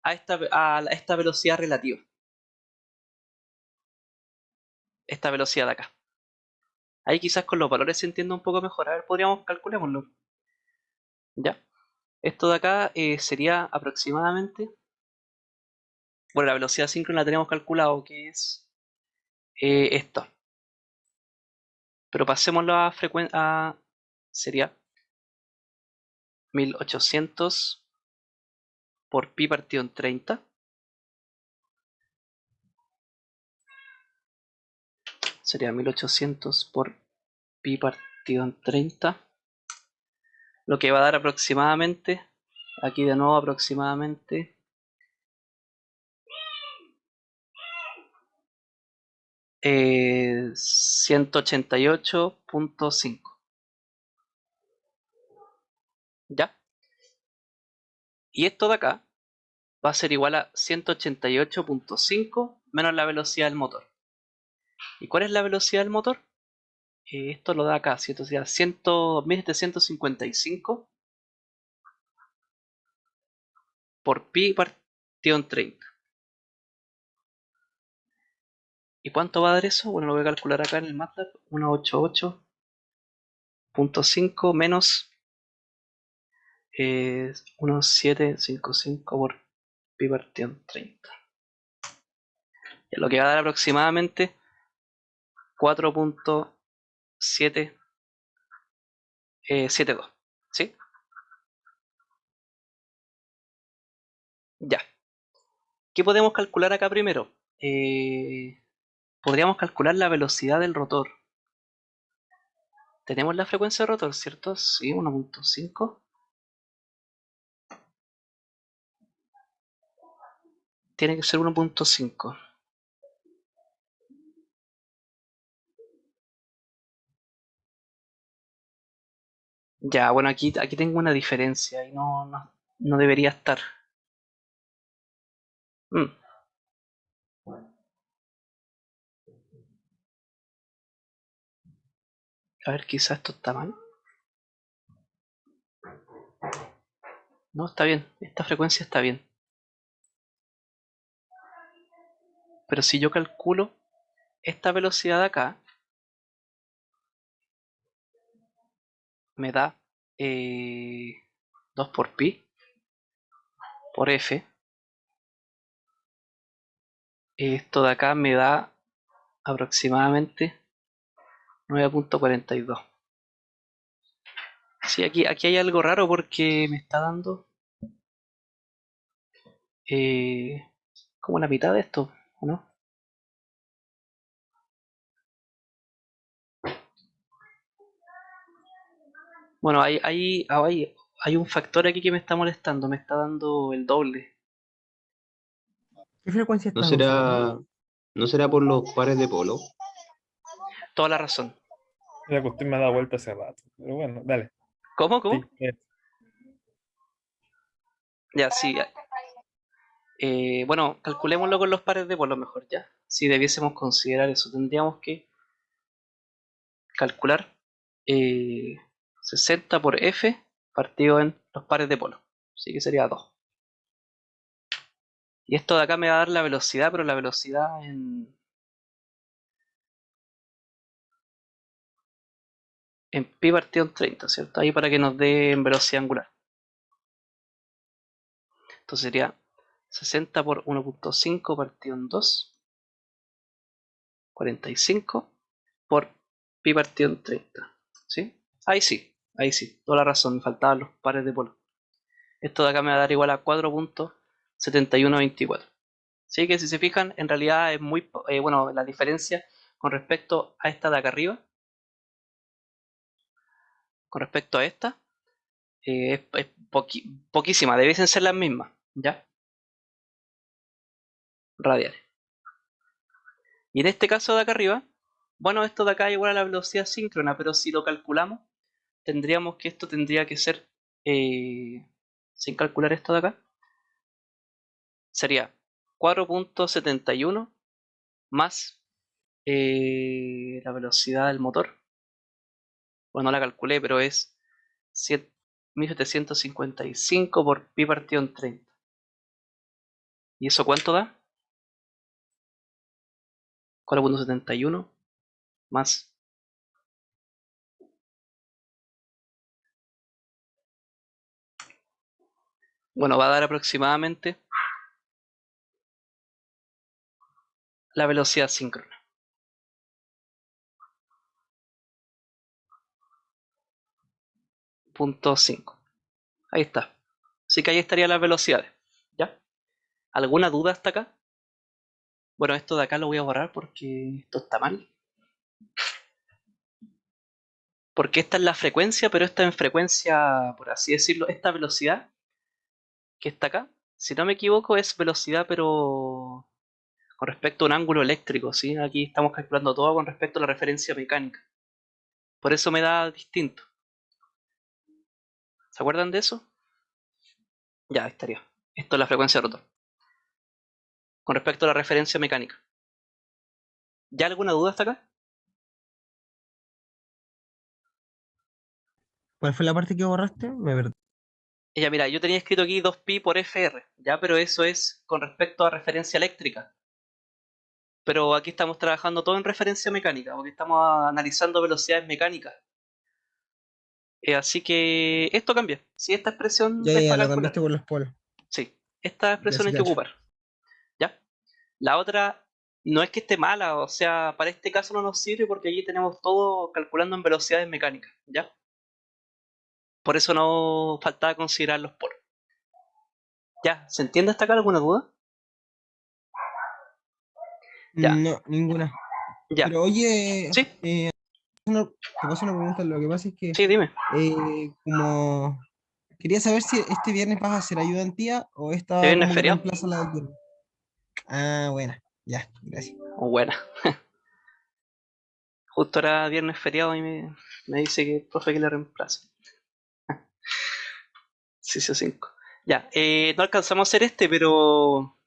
A: a esta velocidad relativa. Esta velocidad de acá. Ahí quizás con los valores se entienda un poco mejor. A ver, calculémoslo. Ya. Esto de acá sería aproximadamente. Bueno, la velocidad síncrona la tenemos calculado, que es esto. Pero pasémoslo a frecuencia. Sería 1800 por pi partido en 30. Sería 1800 por pi partido en 30. Lo que va a dar aproximadamente. Aquí de nuevo aproximadamente. 188.5. ¿Ya? Y esto de acá va a ser igual a 188.5 menos la velocidad del motor. ¿Y cuál es la velocidad del motor? Esto lo da acá, ¿cierto? O sea, 1755 por pi partido en 30. ¿Y cuánto va a dar eso? Bueno, lo voy a calcular acá en el MATLAB. 188.5 menos 1755 por pi partido en 30. Lo que va a dar aproximadamente 4.772. ¿Sí? Ya. ¿Qué podemos calcular acá primero? Podríamos calcular la velocidad del rotor. Tenemos la frecuencia de rotor, ¿cierto? Sí, 1.5. Tiene que ser 1.5. Ya, bueno, aquí tengo una diferencia y no debería estar. Mm, A ver, quizás esto está mal. No, está bien. Esta frecuencia está bien. Pero si yo calculo esta velocidad de acá, me da 2 por pi por f. Esto de acá me da aproximadamente 9.42. Sí, aquí hay algo raro porque me está dando como la mitad de esto, ¿o no? Bueno, hay un factor aquí que me está molestando, me está dando el doble.
C: ¿Qué frecuencia
E: ¿No
C: estás usando?
E: será, no será por los pares de polo?
A: Toda la razón.
B: La cuestión me ha dado vuelta hace rato. Pero bueno, dale.
A: ¿Cómo?
B: Sí,
A: Ya, sí. Bueno, calculémoslo con los pares de polo mejor, ¿ya? Si debiésemos considerar eso, tendríamos que calcular 60 por f partido en los pares de polo. Así que sería 2. Y esto de acá me va a dar la velocidad, pero la velocidad en pi partido en 30, ¿cierto? Ahí para que nos dé en velocidad angular. Entonces sería 60 por 1.5 partido en 2, 45 por pi partido en 30. ¿Sí? Ahí sí, toda la razón, me faltaban los pares de polo. Esto de acá me va a dar igual a 4.7124. Así que si se fijan, en realidad es muy, bueno, la diferencia con respecto a esta de acá arriba, con respecto a esta, es poquísima, debiesen ser las mismas, ¿ya? Radiales. Y en este caso de acá arriba, bueno, esto de acá es igual a la velocidad síncrona, pero si lo calculamos, tendríamos que esto tendría que ser, sin calcular esto de acá, sería 4.71 más la velocidad del motor. Bueno, no la calculé, pero es 1755 por pi partido en 30. ¿Y eso cuánto da? 4.71 más. Bueno, va a dar aproximadamente la velocidad síncrona. Punto 5. Ahí está. Así que ahí estarían las velocidades. ¿Ya? ¿Alguna duda hasta acá? Bueno, esto de acá lo voy a borrar porque esto está mal. Porque esta es la frecuencia, pero esta en frecuencia, por así decirlo, esta velocidad que está acá, si no me equivoco, es velocidad, pero con respecto a un ángulo eléctrico, ¿sí? Aquí estamos calculando todo con respecto a la referencia mecánica. Por eso me da distinto. ¿Se acuerdan de eso? Ya, ahí estaría. Esto es la frecuencia de rotor. Con respecto a la referencia mecánica. ¿Ya alguna duda hasta acá?
C: ¿Cuál fue la parte que borraste? Me perdí.
A: Ya, mira, yo tenía escrito aquí 2pi por fr, ya, pero eso es con respecto a referencia eléctrica. Pero aquí estamos trabajando todo en referencia mecánica, porque estamos analizando velocidades mecánicas. Así que esto cambia. Si esta expresión
C: Ya,
A: es
C: ya,
A: para
C: lo
A: calcular.
C: cambiaste por los polos.
A: Sí, esta
C: Ya
A: expresión
C: sí,
A: hay que
C: cacho.
A: ocupar. ¿Ya? La otra no es que esté mala, o sea, para este caso no nos sirve porque allí tenemos todo calculando en velocidades mecánicas. ¿Ya? Por eso no faltaba considerar los polos. ¿Ya? ¿Se entiende hasta acá alguna duda? Ya,
C: No, ninguna.
A: ya.
C: Pero oye,
A: ¿Sí?
C: te paso una pregunta. Lo que pasa es que,
A: Sí, dime.
C: como quería saber si este viernes vas a hacer ayudantía o
A: ¿Te
C: esta
A: viene
C: como que
A: feriado?
C: reemplaza la del viernes. Ah, buena. Ya, gracias.
A: Oh, buena. Justo era viernes feriado y me dice que el profe que le reemplaza. Sí, sí, 5. Ya, no alcanzamos a hacer este, pero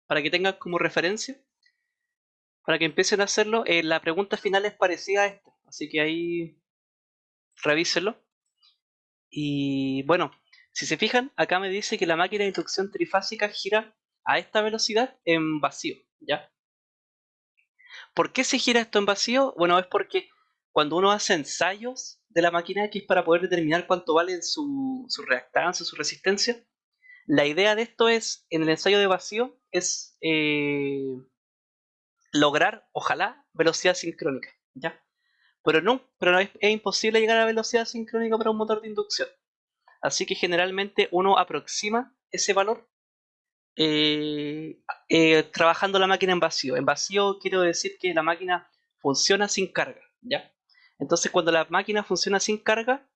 A: para que tengan como referencia, para que empiecen a hacerlo, la pregunta final es parecida a esta. Así que ahí revísenlo. Y bueno, si se fijan, acá me dice que la máquina de inducción trifásica gira a esta velocidad en vacío, ¿ya? ¿Por qué se gira esto en vacío? Bueno, es porque cuando uno hace ensayos de la máquina X para poder determinar cuánto vale su reactancia, su resistencia, la idea de esto es, en el ensayo de vacío, es lograr, ojalá, velocidad sincrónica, ¿ya? Pero no es imposible llegar a velocidad sincrónica para un motor de inducción. Así que generalmente uno aproxima ese valor trabajando la máquina en vacío. En vacío quiero decir que la máquina funciona sin carga, ¿ya? Entonces cuando la máquina funciona sin carga,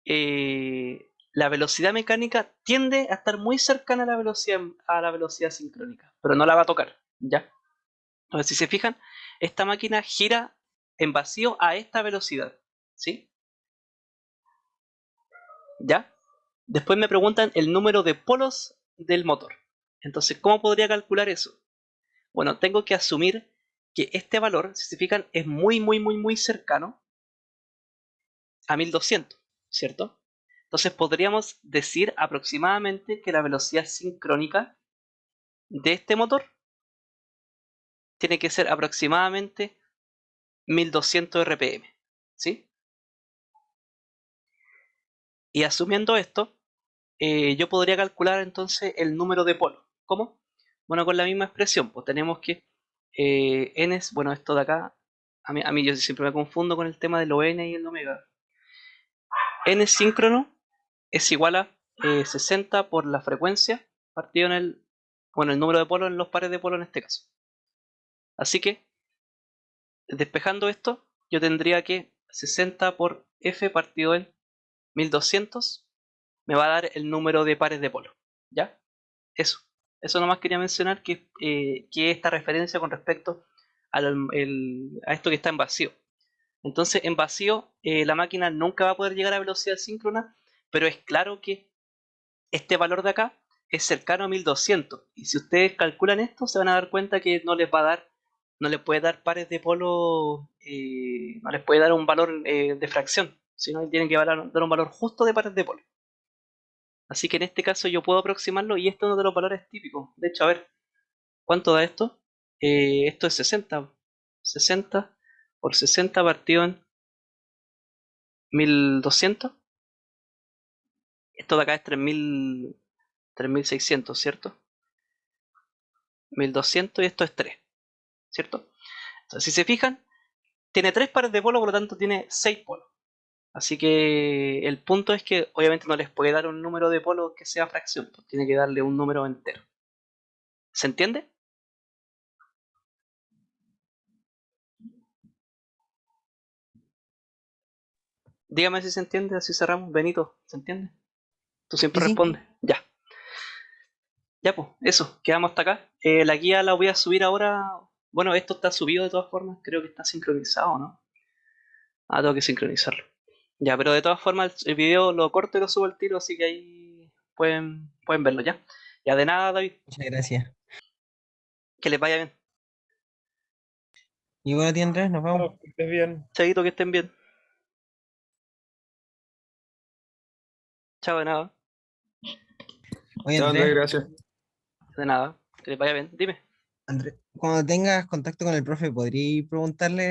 A: la velocidad mecánica tiende a estar muy cercana a la velocidad sincrónica, pero no la va a tocar, ¿ya? Entonces si se fijan, esta máquina gira en vacío a esta velocidad, ¿sí? ¿Ya? Después me preguntan el número de polos del motor. Entonces, ¿cómo podría calcular eso? Bueno, tengo que asumir que este valor, si se fijan, es muy cercano a 1200, ¿cierto? Entonces podríamos decir aproximadamente que la velocidad sincrónica de este motor tiene que ser aproximadamente 1200 RPM, ¿sí? Y asumiendo esto, yo podría calcular entonces el número de polos. ¿Cómo? Bueno, con la misma expresión, pues tenemos que n es, bueno, esto de acá, a mí yo siempre me confundo con el tema de lo n y el omega. N síncrono es igual a 60 por la frecuencia partido en el número de polos en los pares de polos en este caso. Así que, despejando esto, yo tendría que 60 por f partido en 1200 me va a dar el número de pares de polos. ¿Ya? Eso nomás quería mencionar que esta referencia con respecto a esto que está en vacío. Entonces, en vacío, la máquina nunca va a poder llegar a velocidad síncrona, pero es claro que este valor de acá es cercano a 1200. Y si ustedes calculan esto, se van a dar cuenta que no les puede dar pares de polo, no les puede dar un valor de fracción, sino que tienen que dar un valor justo de pares de polo. Así que en este caso yo puedo aproximarlo y esto es uno de los valores típicos. De hecho, a ver, ¿cuánto da esto? Esto es 60. 60 por 60 partido en 1200. Esto de acá es 3600, ¿cierto? 1200 y esto es 3, ¿cierto? Entonces, si se fijan, tiene 3 pares de polo, por lo tanto tiene 6 polos. Así que el punto es que obviamente no les puede dar un número de polos que sea fracción, pues tiene que darle un número entero. ¿Se entiende? Dígame si se entiende, así cerramos. Benito, ¿se entiende? Tú siempre
C: Sí, sí.
A: respondes. Ya. Ya, pues, eso, quedamos hasta acá. La guía la voy a subir ahora. Bueno, esto está subido de todas formas, creo que está sincronizado, ¿no? Ah, tengo que sincronizarlo. Ya, pero de todas formas el video lo corto y lo subo al tiro, así que ahí pueden verlo ya. Ya, de nada, David,
C: Muchas gracias.
A: que les vaya bien.
C: Y bueno, tía Andrés, nos vemos.
B: Chao, que estés bien.
A: Chaguito, que estén bien. Chao, de nada.
C: Oye,
D: Chao, Andrés,
C: Andrés,
D: gracias.
A: De nada. Que les vaya bien. Dime.
C: Andrés, cuando tengas contacto con el profe, ¿podrías preguntarle